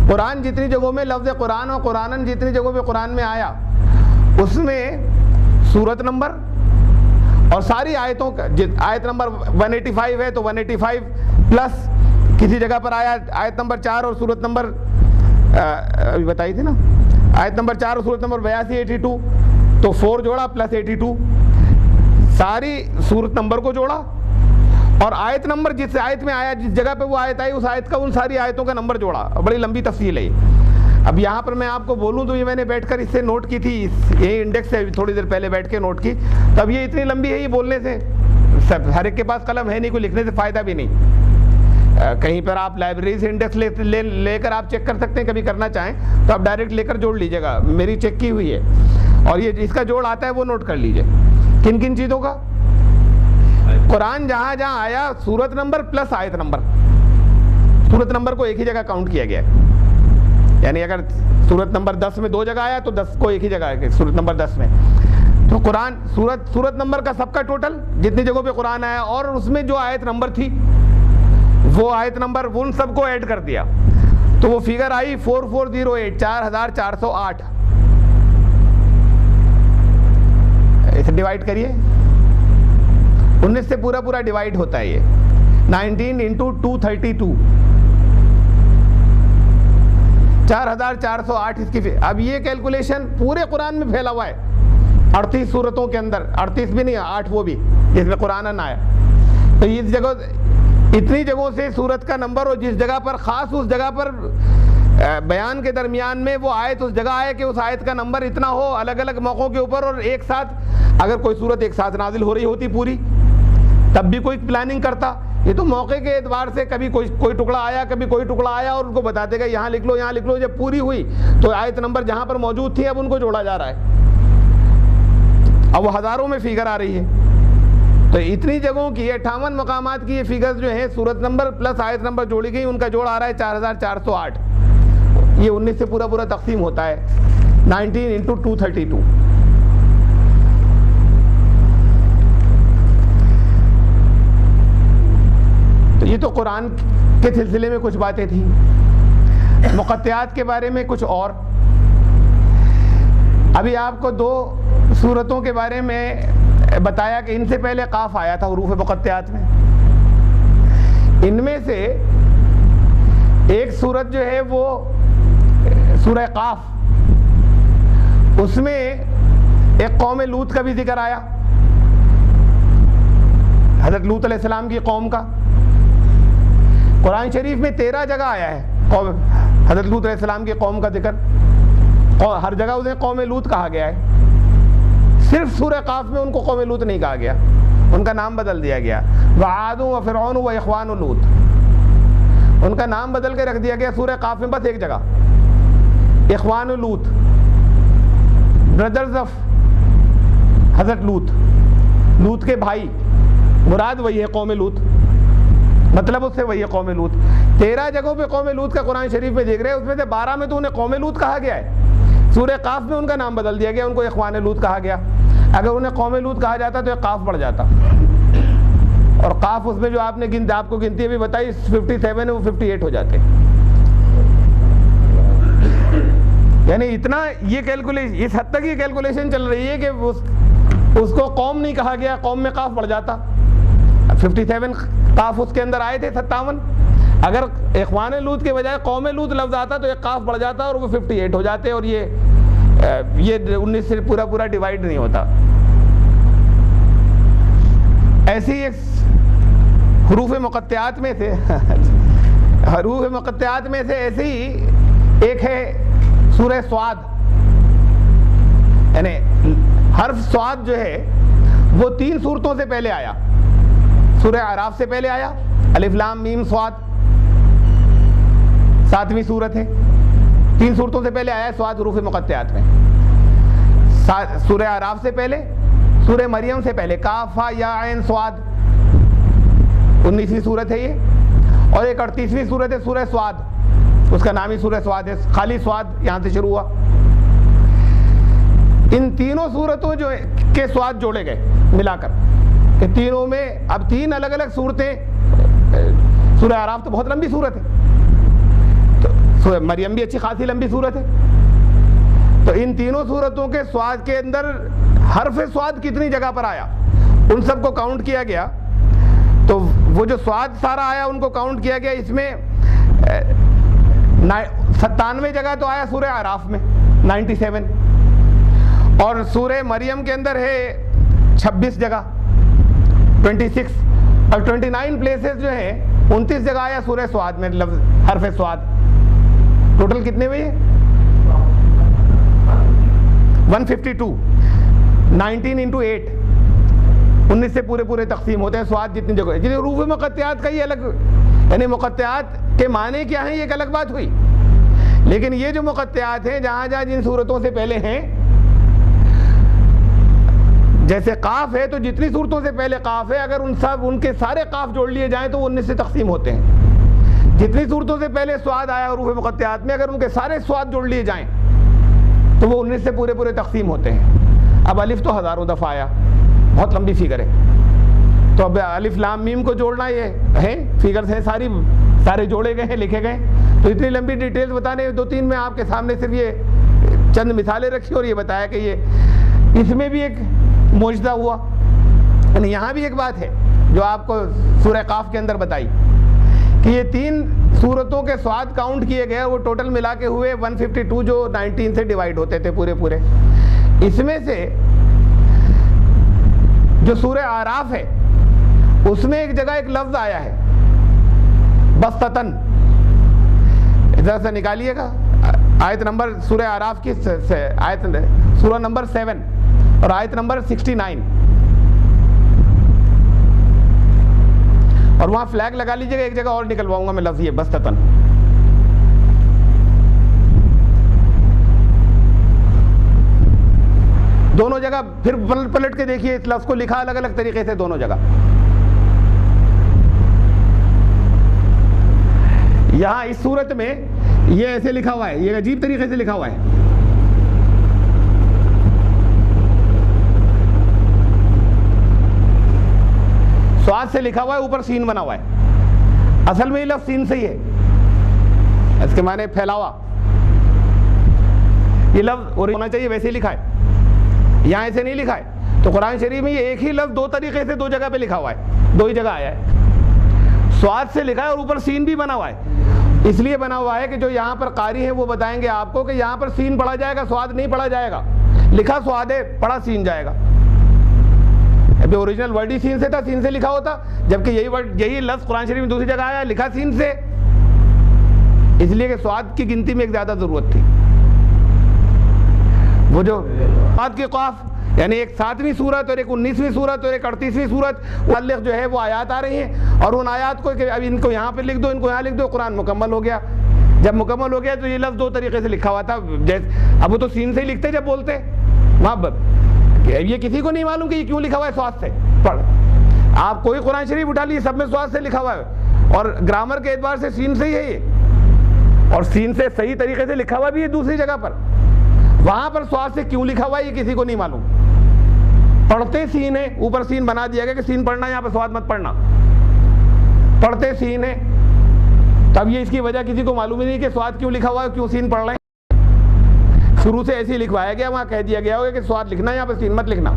قرآن جتنی جگہوں میں لفظ قرآن اور قرآنن جتنی جگہوں پہ قرآن میں آیا اس میں صورت نمبر اور ساری آیتوں کا آیت نمبر 185 ہے تو 185 پلس کسی جگہ پر آیا آیت نمبر 4 اور صورت نمبر ابھی بتائی تھی نا آیت نمبر 4 اور صورت نمبر 82 82 تو 4 جوڑا پلس 82 ساری صورت نمبر کو جوڑا اور آیت نمبر جس آیت میں آیا جس جگہ پہ وہ آیت آئی اس آیت کا ان ساری آیتوں کا نمبر جوڑا. بڑی لمبی تفصیل ہے. اب یہاں پر میں آپ کو بولوں تو یہ میں نے بیٹھ کر اس سے نوٹ کی تھی، یہی انڈیکس سے تھوڑی دیر پہلے بیٹھ کے نوٹ کی. تب یہ اتنی لمبی ہے یہ بولنے سے ہر ایک کے پاس قلم ہے نہیں، کوئی لکھنے سے فائدہ بھی نہیں. کہیں پر آپ لائبریری سے انڈیکس لے کر آپ چیک کر سکتے ہیں، کبھی کرنا چاہیں تو آپ ڈائریکٹ لے کر جوڑ لیجیے گا. میری چیک کی ہوئی ہے اور یہ اس کا جوڑ آتا ہے وہ نوٹ کر لیجیے. کن کن چیزوں کا؟ قرآن جہاں جہاں آیا سورت نمبر پلس آیت نمبر، سورت نمبر کو ایک ہی جگہ کاؤنٹ کیا گیا ہے. یعنی اگر سورت نمبر 10 میں 2 جگہ آیا تو 10 کو ایک ہی جگہ ہے سورت نمبر 10 میں. تو قرآن سورت نمبر کا سب کا ٹوٹل جتنی جگہوں پہ قرآن آیا اور اس میں جو آیت نمبر تھی وہ آیت نمبر ان سب کو ایڈ کر دیا تو وہ فگر آئی 4408 4408. اسے ڈیوائڈ کریے 19 سے پورا ڈیوائڈ ہوتا ہے یہ 19 into 232 4408 اس کی. اب یہ کیلکولیشن پورے قرآن میں پھیلا ہوا ہے 38 صورتوں کے اندر، 38 بھی نہیں 8 وہ بھی جس میں قرآن آیا. تو اس جگہ اتنی جگہوں سے صورت کا نمبر اور جس جگہ پر خاص اس جگہ پر بیان کے درمیان میں وہ آیت اس جگہ آئے کہ اس آیت کا نمبر اتنا ہو الگ الگ موقعوں کے اوپر اور ایک ساتھ اگر کوئی صورت ایک ساتھ نازل ہو رہی ہوتی پوری تب بھی کوئی پلاننگ کرتا. یہ تو موقع کے اعتبار سے کبھی کوئی ٹکڑا آیا, کبھی کوئی ٹکڑا آیا اور ان کو بتاتے گئے یہاں لکھ لو, یہاں لکھ لو. جب پوری ہوئی تو آیت نمبر جہاں پر موجود تھی اب ان کو جوڑا جا رہا ہے. اب وہ ہزاروں میں فگر آ رہی ہے. تو اتنی جگہوں کی 58 مقامات کی یہ فگرز جو ہیں سورت نمبر پلس آیت نمبر جوڑی گئی, ان کا جوڑ آ رہا ہے 4408. یہ 19 سے پورا تقسیم ہوتا ہے 19 into 232. تو یہ تو قرآن کے سلسلے میں کچھ باتیں تھیں. مقطعات کے بارے میں کچھ اور. ابھی آپ کو 2 سورتوں کے بارے میں بتایا کہ ان سے پہلے قاف آیا تھا حروف مقطعات میں. ان میں سے ایک سورت جو ہے وہ سورہ قاف, اس میں ایک قوم لوط کا بھی ذکر آیا, حضرت لوط علیہ السلام کی قوم کا. قرآن شریف میں 13 جگہ آیا ہے حضرت لوط علیہ السلام کی قوم کا ذکر. ہر جگہ انہیں قوم لوط کہا گیا ہے. صرف سورہ قاف میں ان کو قوم لوط نہیں کہا گیا, ان کا نام بدل دیا گیا. وعاد و فرعون و اخوان لوط, ان کا نام بدل کے رکھ دیا گیا سورہ قاف میں بس ایک جگہ, اخوان لوط, بردرز آف حضرت لوط, لوط کے بھائی. مراد وہی ہے قوم لوط, مطلب اس سے وہی ہے قوم لوط. 13 جگہوں پہ قوم لوط کا قرآن شریف میں دیکھ رہے ہیں, اس میں سے 12 میں تو انہیں قوم لوط کہا گیا ہے. سورہ قاف میں ان کا نام بدل دیا گیا, ان کو اخوان لوط کہا گیا. اگر انہیں قوم لوط کہا جاتا تو ایک قاف پڑ جاتا. اور قاف اس میں جو آپ نے آپ کو گنتی بھی بتائی 57 ہے, وہ 58 ہو جاتے. یعنی اتنا یہ کیلکولیشن, اس حد تک یہ کیلکولیشن چل رہی ہے کہ اس کو قوم نہیں کہا گیا, قوم میں قاف پڑ جاتا. 57 قاف اس کے اندر آئے تھے 57. اگر اخوان لوط کے بجائے قوم لوط لفظ آتا تو ایک قاف پڑ جاتا اور وہ 58 ہو جاتے, اور یہ 19 سے پورا ڈیوائیڈ نہیں ہوتا. ایسی ایک حروف مقطعات میں سے ایسے ہی ایک ہے سورہ سواد. یعنی حرف سواد جو ہے وہ 3 سورتوں سے پہلے آیا. سورہ اعراف سے پہلے آیا, الف لام میم صاد, 7ویں سورت ہے. 3 سورتوں سے پہلے آیا ہے سواد حروف مقطعات میں. سورہ اعراف سے پہلے, سورہ مریم سے پہلے کاف ہا یا عین صاد, 19ویں سورت ہے یہ. اور ایک 38ویں سورت ہے سورہ سواد, اس کا نام ہی سورہ سواد ہے, خالی سواد یہاں سے شروع ہوا. ان تینوں سورتوں جو کے سواد جوڑے گئے ملا کر, کہ تینوں میں اب 3 الگ الگ صورتیں. سورہ اعراف تو بہت لمبی صورت ہے, تو سورہ مریم بھی اچھی خاصی لمبی صورت ہے. تو ان تینوں صورتوں کے سواد کے اندر حرف سواد کتنی جگہ پر آیا, ان سب کو کاؤنٹ کیا گیا. تو وہ جو سواد سارا آیا ان کو کاؤنٹ کیا گیا. اس میں 97 جگہ تو آیا سورہ اعراف میں, 97. اور سورہ مریم کے اندر ہے 26 جگہ, 26. اور 29 پلیسز جو ہیں 29 جگہ آیا سورہ سواد میں لفظ حرف سواد. ٹوٹل کتنے ہوئے ہیں 152. 19 into 8, 19 سے پورے تقسیم ہوتے ہیں سواد جتنی جگہ. جتنے حروف مقطعات کا یہ الگ, یعنی مقطعات کے معنی کیا ہیں یہ ایک الگ بات ہوئی. لیکن یہ جو مقطعات ہیں جہاں جن صورتوں سے پہلے ہیں, جیسے قاف ہے تو جتنی صورتوں سے پہلے قاف ہے, اگر ان کے سارے قاف جوڑ لیے جائیں تو وہ 19 سے تقسیم ہوتے ہیں. جتنی صورتوں سے پہلے سواد آیا حروف مقطعات میں, اگر ان کے سارے سواد جوڑ لیے جائیں تو وہ 19 سے پورے تقسیم ہوتے ہیں. اب الف تو ہزاروں دفعہ آیا, بہت لمبی فگر ہے. تو اب الف لام میم کو جوڑنا یہ ہے, فگرز ہیں سارے جوڑے گئے ہیں, لکھے گئے. تو اتنی لمبی ڈیٹیلز بتانے 2-3 میں آپ کے سامنے صرف یہ چند مثالیں رکھی اور یہ بتایا کہ یہ اس میں بھی ایک معجزہ ہوا. یعنی یہاں بھی ایک بات ہے جو آپ کو سورہ قاف کے اندر بتائی کہ یہ 3 سورتوں کے سواد کاؤنٹ کیے گئے, وہ ٹوٹل ملا کے ہوئے 152 جو 19 سے ڈیوائیڈ ہوتے تھے پورے. اس میں سے جو سورہ اعراف ہے اس میں ایک جگہ ایک لفظ آیا ہے بستتن, ذرا سا نکالیے گا آیت نمبر سورہ اعراف کی آیت سورہ نمبر 7 اور آیت نمبر 69. اور وہاں فلیگ لگا لیجیے گا, ایک جگہ اور نکلواؤں گا میں لفظ یہ بستتن. دونوں جگہ پھر پلٹ کے دیکھیے, اس لفظ کو لکھا الگ الگ طریقے سے دونوں جگہ. یہاں اس صورت میں یہ ایسے لکھا ہوا ہے, یہ عجیب طریقے سے لکھا ہوا ہے. سواد سے لکھا ہوا ہے, اوپر سین بنا ہوا ہے. اصل میں یہ لفظ سین سے ہی ہے, اس کے معنی پھیلاوا. یہ لفظ ہونا چاہیے ویسے ہی لکھا ہے, یہاں ایسے نہیں لکھا ہے. تو قرآن شریف میں یہ ایک ہی لفظ دو طریقے سے دو جگہ پہ لکھا ہوا ہے, دو ہی جگہ آیا ہے. سواد سے لکھا ہے اور اوپر سین بھی بنا ہوا ہے. اس لیے بنا ہوا ہے کہ جو یہاں پر قاری ہیں وہ بتائیں گے آپ کو کہ یہاں پر سین پڑھا جائے گا, سواد نہیں پڑھا جائے گا. لکھا سواد ہے, پڑھا سین جائے گا. ابھی اوریجنل ورڈ ہی سین سے تھا, سین سے لکھا ہوتا, جبکہ یہی لفظ قرآن شریف میں دوسری جگہ آیا, لکھا سین سے, اس لیے کہ سواد کی گنتی میں ایک زیادہ ضرورت تھی. وہ جو سواد کے قاف یعنی ایک 7ویں سورت اور ایک 19ویں سورت اور ایک 38ویں سورت متعلق جو ہے وہ آیات آ رہی ہیں, اور ان آیات کو کہ اب ان کو یہاں پہ لکھ دو, ان کو یہاں لکھ دو, قرآن مکمل ہو گیا. جب مکمل ہو گیا تو یہ لفظ دو طریقے سے لکھا ہوا تھا. اب وہ تو سین سے ہی لکھتے جب بولتے وہاں, یہ کسی کو نہیں معلوم کہ یہ کیوں لکھا ہوا ہے سواد سے. پڑھ آپ کوئی قرآن شریف اٹھا لیجیے, سب میں سواد سے لکھا ہوا ہے, اور گرامر کے اعتبار سے سین سے ہی ہے یہ, اور سین سے صحیح طریقے سے لکھا ہوا بھی ہے دوسری جگہ پر. وہاں پر سواد سے کیوں لکھا ہوا ہے یہ کسی کو نہیں معلوم. پڑھتے سین ہے, اوپر سین بنا دیا گیا کہ سین پڑھنا, یہاں پہ سواد مت پڑھنا. پڑھتے سین ہے, تب یہ اس کی وجہ کسی کو معلوم ہی نہیں کہ سواد کیوں لکھا ہوا ہے, کیوں سین پڑھ رہے ہیں. شروع سے ایسے ہی لکھوایا گیا, وہاں کہہ دیا گیا ہوگا کہ سواد لکھنا, یہاں پہ سین مت لکھنا.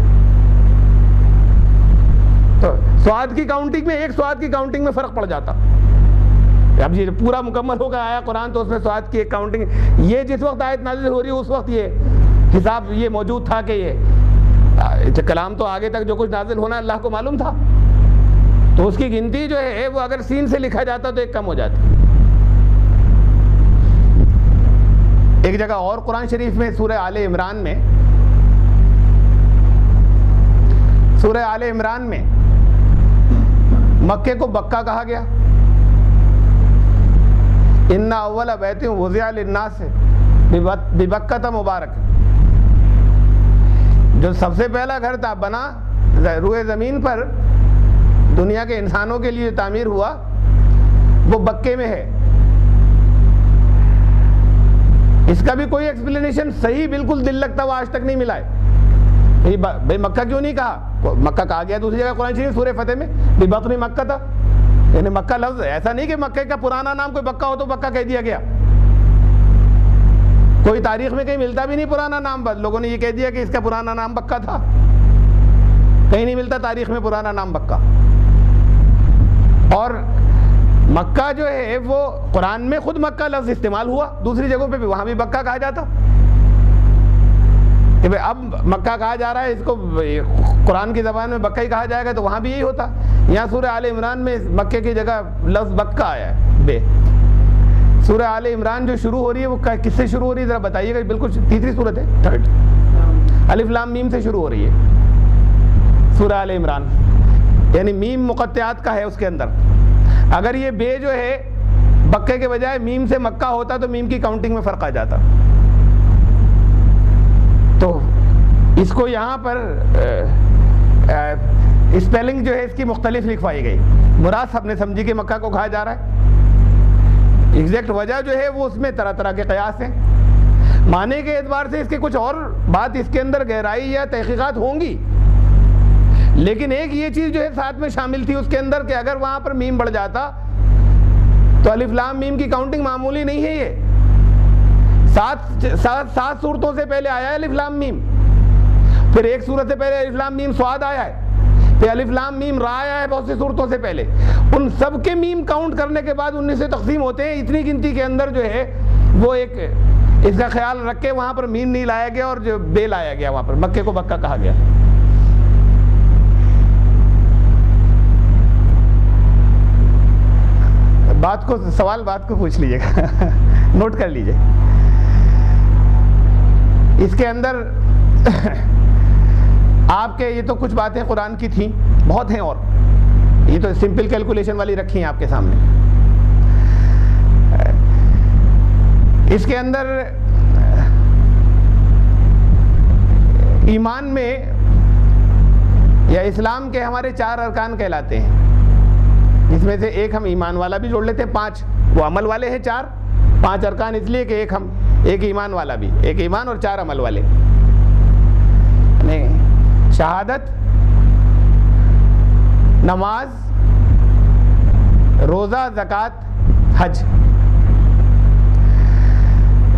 تو سواد کی کاؤنٹنگ میں, ایک سواد کی کاؤنٹنگ میں فرق پڑ جاتا. اب یہ پورا مکمل ہو گیا آیا قرآن تو اس میں سواد کی ایک کاؤنٹنگ, یہ جس وقت آیت نازل ہو رہی ہے اس وقت یہ حساب یہ موجود تھا کہ یہ کلام تو آگے تک جو کچھ نازل ہونا اللہ کو معلوم تھا, تو اس کی گنتی جو ہے وہ اگر سین سے لکھا جاتا تو ایک کم ہو جاتی. ایک جگہ اور قرآن شریف میں سورہ آل عمران میں, سورہ آل عمران میں مکے کو بکہ کہا گیا. ان اول بیت وضع للناس ببکۃ مبارک, جو سب سے پہلا گھر تھا بنا روئے زمین پر دنیا کے انسانوں کے لیے تعمیر ہوا وہ بکے میں ہے. اس کا بھی کوئی ایکسپلینیشن صحیح بالکل دل لگتا ہوا آج تک نہیں ملا ہے. بھائی مکہ کیوں نہیں کہا, مکہ کہا گیا دوسری جگہ قرآن شریف سورہ فتح میں ببطن مکہ تھا, یعنی مکہ لفظ ایسا نہیں کہ مکہ کا پرانا نام کوئی بکہ ہو تو بکہ کہہ دیا گیا. کوئی تاریخ میں کہیں ملتا بھی نہیں پرانا نام, بس لوگوں نے یہ کہہ دیا کہ اس کا پرانا نام بکہ تھا. کہیں نہیں ملتا تاریخ میں پرانا نام بکہ. اور مکہ جو ہے وہ قرآن میں خود مکہ لفظ استعمال ہوا, دوسری جگہوں پہ بھی وہاں بھی مکہ کہا جاتا کہ بھائی اب مکہ کہا جا رہا ہے, اس کو قرآن کی زبان میں بکہ ہی کہا جائے گا, تو وہاں بھی یہی ہوتا. یہاں سورہ آل عمران میں مکے کی جگہ لفظ بکہ آیا ہے بے. سورہ آل عمران جو شروع ہو رہی ہے وہ کس سے شروع ہو رہی ہے ذرا بتائیے گا. بالکل تیسری صورت ہے, تھرڈ, الف لام میم سے شروع ہو رہی ہے سورہ آل عمران, یعنی میم مقطعات کا ہے اس کے اندر. اگر یہ بے جو ہے بکے کے بجائے میم سے مکہ ہوتا تو میم کی کاؤنٹنگ میں فرق آ جاتا. تو اس کو یہاں پر اسپیلنگ جو ہے اس کی مختلف لکھوائی گئی. مراد سب نے سمجھی کہ مکہ کو کہا جا رہا ہے. ایگزیکٹ وجہ جو ہے وہ اس میں طرح طرح کے قیاس ہیں. معنی کے اعتبار سے اس کے کچھ اور بات اس کے اندر گہرائی یا تحقیقات ہوں گی, لیکن ایک یہ چیز جو ہے ساتھ میں شامل تھی اس کے اندر کہ اگر وہاں پر میم بڑھ جاتا تو الف لام میم کی کاؤنٹنگ معمولی نہیں ہے. یہ سات صورتوں سے پہلے آیا ہے الف لام میم, پھر ایک صورت سے پہلے الف لام میم صاد آیا ہے, پھر الف لام میم را آیا ہے بہت سی صورتوں سے پہلے. ان سب کے میم کاؤنٹ کرنے کے بعد 19 سے تقسیم ہوتے ہیں. اتنی گنتی کے اندر جو ہے وہ ایک اس کا خیال رکھ کے وہاں پر میم نہیں لایا گیا اور جو بے لایا گیا, وہاں پر مکے کو بکہ کہا گیا. سوال بات کو پوچھ لیجیے گا, نوٹ کر لیجیے. اس کے اندر آپ کے یہ تو کچھ باتیں قرآن کی تھیں, بہت ہیں اور یہ تو سمپل کیلکولیشن والی رکھی ہیں آپ کے سامنے. اس کے اندر ایمان میں یا اسلام کے ہمارے 4 ارکان کہلاتے ہیں، جس میں سے ایک ہم ایمان والا بھی جوڑ لیتے ہیں، 5 وہ عمل والے ہیں، 5 ارکان اس لیے کہ ایک ایمان والا بھی، ایک ایمان اور 4 عمل والے. شہادت، نماز، روزہ، زکوٰۃ، حج.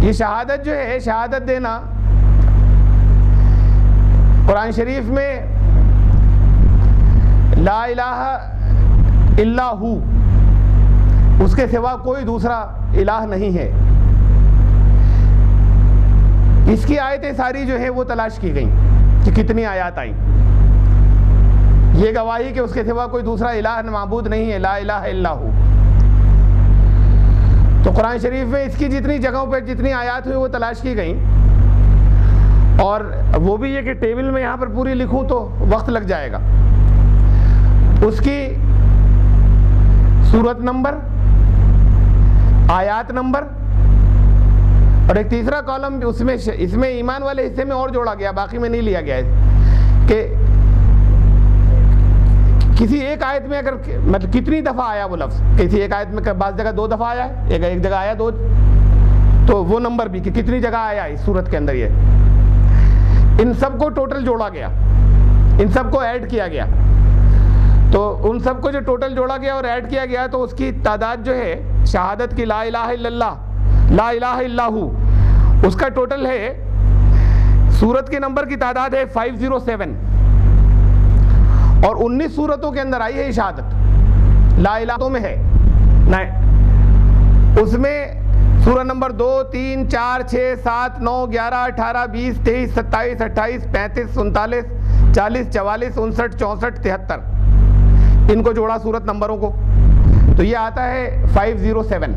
یہ شہادت جو ہے، شہادت دینا قرآن شریف میں لا الہ الا ہو، اس کے سوا کوئی دوسرا الہ نہیں ہے. اس کی آیتیں ساری جو ہے وہ تلاش کی گئیں کہ کتنی آیات آئیں. یہ گواہی کہ اس کے سوا کوئی دوسرا الہ معبود نہیں ہے، لا الہ الا ہو. تو قرآن شریف میں اس کی جتنی جگہوں پہ جتنی آیات ہوئی وہ تلاش کی گئیں، اور وہ بھی یہ کہ ٹیبل میں یہاں پر پوری لکھوں تو وقت لگ جائے گا. اس کی سورت نمبر، آیات نمبر، اور ایک تیسرا کالم اس میں ایمان والے حصے میں اور جوڑا گیا، باقی میں نہیں لیا گیا ہے کہ کسی ایک آیت میں اگر مطلب کتنی دفعہ آیا وہ لفظ. کسی ایک آیت میں بعض جگہ 2 دفعہ آیا ہے، ایک جگہ آیا 2، تو وہ نمبر بھی کہ کتنی جگہ آیا اس سورت کے اندر. یہ ان سب کو ٹوٹل جوڑا گیا، ان سب کو ایڈ کیا گیا. تو ان سب کو جو ٹوٹل جوڑا گیا اور ایڈ کیا گیا تو اس کی تعداد جو ہے شہادت کی، لا الہ الا اللہ، لا الہ الا ہو، اس کا ٹوٹل ہے، سورت کے نمبر کی تعداد ہے 507، اور 19 سورتوں کے اندر آئی ہے شہادت لا الہ میں ہے. اس میں سورہ نمبر 2، 3، 4، 6، 7، 9، 11، 18، 20، 23، 27، 28، 35، 39، 40، 44، 59، 64، 73، ان کو جوڑا سورت نمبروں کو تو یہ آتا ہے 507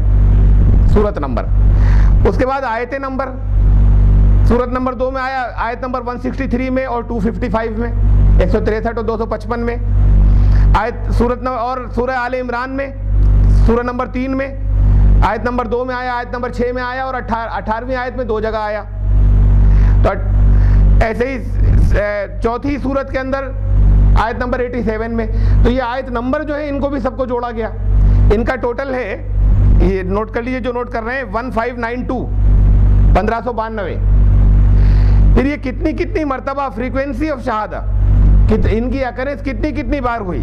سورت نمبر. اس کے بعد آیت نمبر سورت نمبر 2 میں آیا، آیت نمبر 163 میں اور 255 میں، 163 اور 255 میں آیت سورت نمبر، اور سورہ آل عمران میں سورہ نمبر 3 میں آیت نمبر 2 میں آیا، آیت نمبر 6 میں آیا، اور 18ویں آیت میں 2 جگہ آیا. تو ایسے ہی چوتھی سورت کے اندر آیت نمبر 87 میں. تو یہ آیت نمبر جو ہے ان کو بھی سب کو جوڑا گیا. ان کا ٹوٹل ہے، یہ نوٹ کر لیجیے جو نوٹ کر رہے ہیں، 1592، 1592. پھر یہ کتنی مرتبہ فریکوینسی آف شہادہ، ان کی اکرنس کتنی بار ہوئی.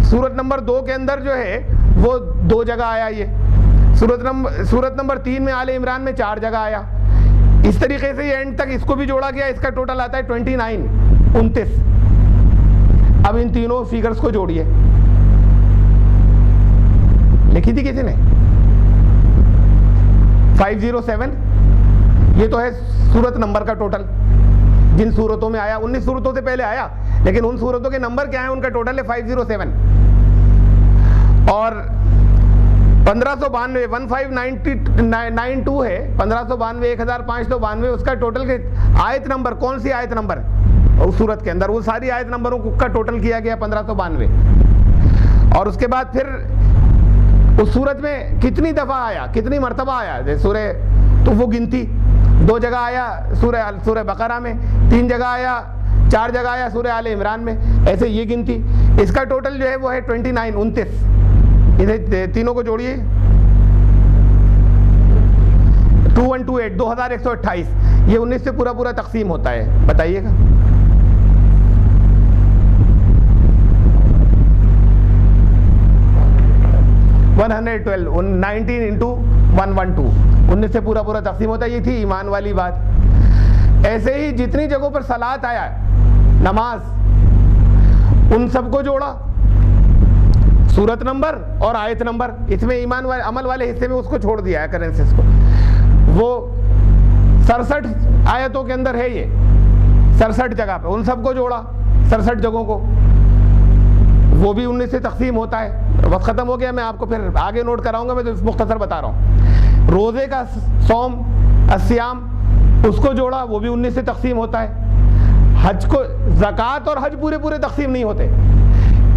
سورت نمبر 2 کے اندر جو ہے وہ 2 جگہ آیا. یہ سورت نمبر 3 میں آل عمران میں 4 جگہ آیا. اس طریقے سے یہ اینڈ تک اس کو بھی جوڑا گیا. اس کا ٹوٹل آتا ہے 29، 29. اب ان تینوں فیگرز کو جوڑیے. لکھی تھی کسی نے 507، یہ تو ہے سورت نمبر کا ٹوٹل جن صورتوں میں آیا. 19 صورتوں سے پہلے آیا، لیکن ان صورتوں کے نمبر کیا ہیں، ان کا ٹوٹل ہے 507. اور 1592 1592 ہے، 1592 1592 اس کا ٹوٹل آیت نمبر، کون سی آیت نمبر اس صورت کے اندر، وہ ساری آیت نمبروں کا ٹوٹل کیا گیا 1592. اور اس کے بعد پھر اس صورت میں کتنی دفعہ آیا، کتنی مرتبہ آیا، سورہ، تو وہ گنتی 2 جگہ آیا سورہ بقرہ میں، 3 جگہ آیا، 4 جگہ آیا سورہ آل عمران میں. ایسے یہ گنتی. اس کا ٹوٹل جو ہے وہ ہے 29، 29. انہیں تینوں کو جوڑیے، 2128، 2128. یہ 19 سے پورا تقسیم ہوتا ہے. بتائیے گا. $112، 19 into 112، 19 سے پورا تقسیم ہوتا ہے. یہ تھی ایمان والی بات. ایسے ہی جتنی جگہوں پر صلاۃ آیا ہے، نماز، ان سب کو جوڑا، سورت نمبر اور آیت نمبر. اس میں ایمان والے عمل والے حصے میں اس کو چھوڑ دیا ہے، کرنسز کو. وہ 67 آیتوں کے اندر ہے، یہ 67 جگہ پہ ان سب کو جوڑا، 67 جگہوں کو. وہ بھی 19 سے تقسیم ہوتا ہے. وقت ختم ہو گیا، میں آپ کو پھر آگے نوٹ کراؤں گا، میں تو مختصر بتا رہا ہوں. روزے کا صوم، الصیام، اس کو جوڑا، وہ بھی 19 سے تقسیم ہوتا ہے. حج کو، زکوٰۃ اور حج پورے تقسیم نہیں ہوتے.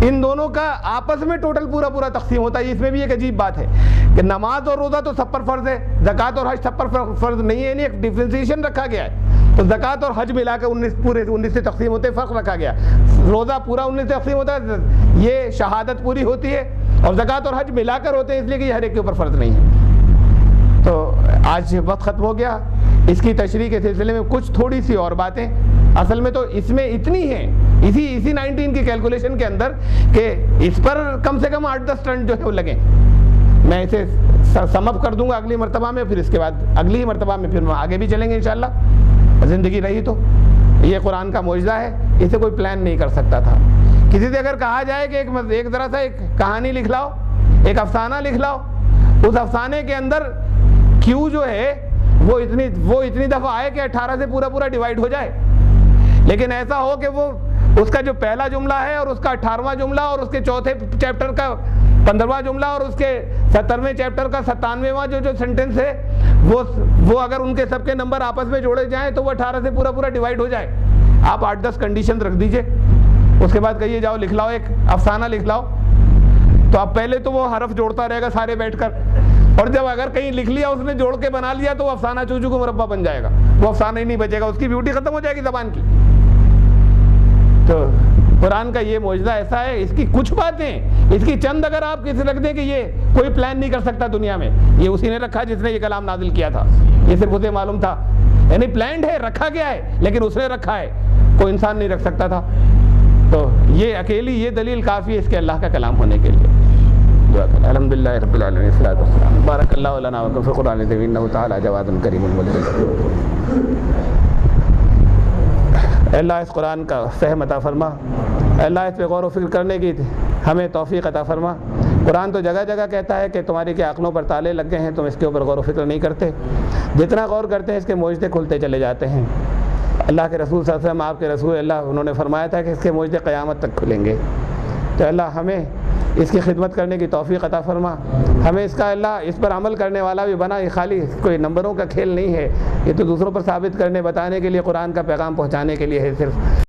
ان دونوں کا آپس میں ٹوٹل پورا تقسیم ہوتا ہے. اس میں بھی ایک عجیب بات ہے کہ نماز اور روزہ تو سب پر فرض ہے, زکوٰۃ اور حج سب پر فرض نہیں ہے, یعنی ایک ڈفرینسیشن رکھا گیا ہے. تو زکوٰۃ اور حج ملا کے 19 سے تقسیم ہوتے ہیں, فرق رکھا گیا. روزہ پورا 19 سے تقسیم ہوتا ہے, یہ شہادت پوری ہوتی ہے, اور زکوٰۃ اور حج ملا کر ہوتے ہیں, اس لیے کہ یہ ہر ایک کے اوپر فرض نہیں ہے. تو آج وقت ختم ہو گیا. اس کی تشریح کے سلسلے میں کچھ تھوڑی سی اور باتیں, اصل میں تو اس میں اتنی ہیں اسی 19 کی کیلکولیشن کے اندر کہ اس پر کم سے کم 8-10 ٹن جو ہے وہ لگیں. میں اسے سم اپ کر دوں گا اگلی مرتبہ میں, پھر اس کے بعد اگلی مرتبہ میں پھر آگے بھی چلیں گے انشاءاللہ, زندگی رہی تو. یہ قرآن کا معجزہ ہے, اسے کوئی پلان نہیں کر سکتا تھا. کسی سے اگر کہا جائے کہ ایک ذرا سا ایک کہانی لکھ لاؤ, ایک افسانہ لکھ لاؤ, اس افسانے کے اندر کیوں جو ہے وہ اتنی دفعہ آئے کہ 18 سے پورا ڈیوائڈ ہو جائے, لیکن ایسا ہو کہ وہ اس کا جو پہلا جملہ ہے اور اس کا 18واں جملہ اور اس کے چوتھے چیپٹر کا 15واں جملہ اور اس کے 17ویں چیپٹر کا 97واں جو سینٹنس ہے, وہ اگر ان کے سب کے نمبر آپس میں جوڑے جائیں تو وہ 18 سے پورا ڈیوائڈ ہو جائے. آپ 8-10 کنڈیشن رکھ دیجئے, اس کے بعد کہیے جاؤ لکھ لاؤ, ایک افسانہ لکھ لاؤ. تو اب پہلے تو وہ حرف جوڑتا رہے گا سارے بیٹھ کر, اور جب اگر کہیں لکھ لیا اس نے جوڑ کے بنا لیا تو وہ افسانہ چوچو کو مربع بن جائے گا, وہ افسانہ ہی نہیں بچے گا, اس کی بیوٹی ختم ہو جائے گی زبان کی. تو قرآن کا یہ معجزہ ایسا ہے, اس کی کچھ باتیں, اس کی چند اگر آپ کسی رکھ دیں کہ یہ کوئی پلان نہیں کر سکتا دنیا میں, یہ اسی نے رکھا جس نے یہ کلام نازل کیا تھا, یہ صرف اسے معلوم تھا, یعنی پلانڈ ہے, رکھا گیا ہے, لیکن اس نے رکھا ہے, کوئی انسان نہیں رکھ سکتا تھا. تو یہ اکیلی یہ دلیل کافی ہے اس کے اللہ کا کلام ہونے کے لیے. الحمدللہ رب العالمین والصلاۃ والسلام بارک اللہ لنا ولکم فی القرآن العظیم انہ تعالی جواد کریم مجید. اے اللہ اس قرآن کا فہم عطا فرما, اے اللہ اس پہ غور و فکر کرنے کی ہمیں توفیق عطا فرما. قرآن تو جگہ جگہ کہتا ہے کہ تمہاری کے عقلوں پر تالے لگ گئے ہیں, تم اس کے اوپر غور و فکر نہیں کرتے. جتنا غور کرتے ہیں اس کے معجزے کھلتے چلے جاتے ہیں. اللہ کے رسول صلی اللہ علیہ وسلم, آپ کے رسول اللہ, انہوں نے فرمایا تھا کہ اس کے معجزے قیامت تک کھلیں گے. تو اللہ ہمیں اس کی خدمت کرنے کی توفیق عطا فرما, ہمیں اس کا اللہ اس پر عمل کرنے والا بھی بنا. یہ خالی کوئی نمبروں کا کھیل نہیں ہے, یہ تو دوسروں پر ثابت کرنے بتانے کے لیے, قرآن کا پیغام پہنچانے کے لیے ہے صرف.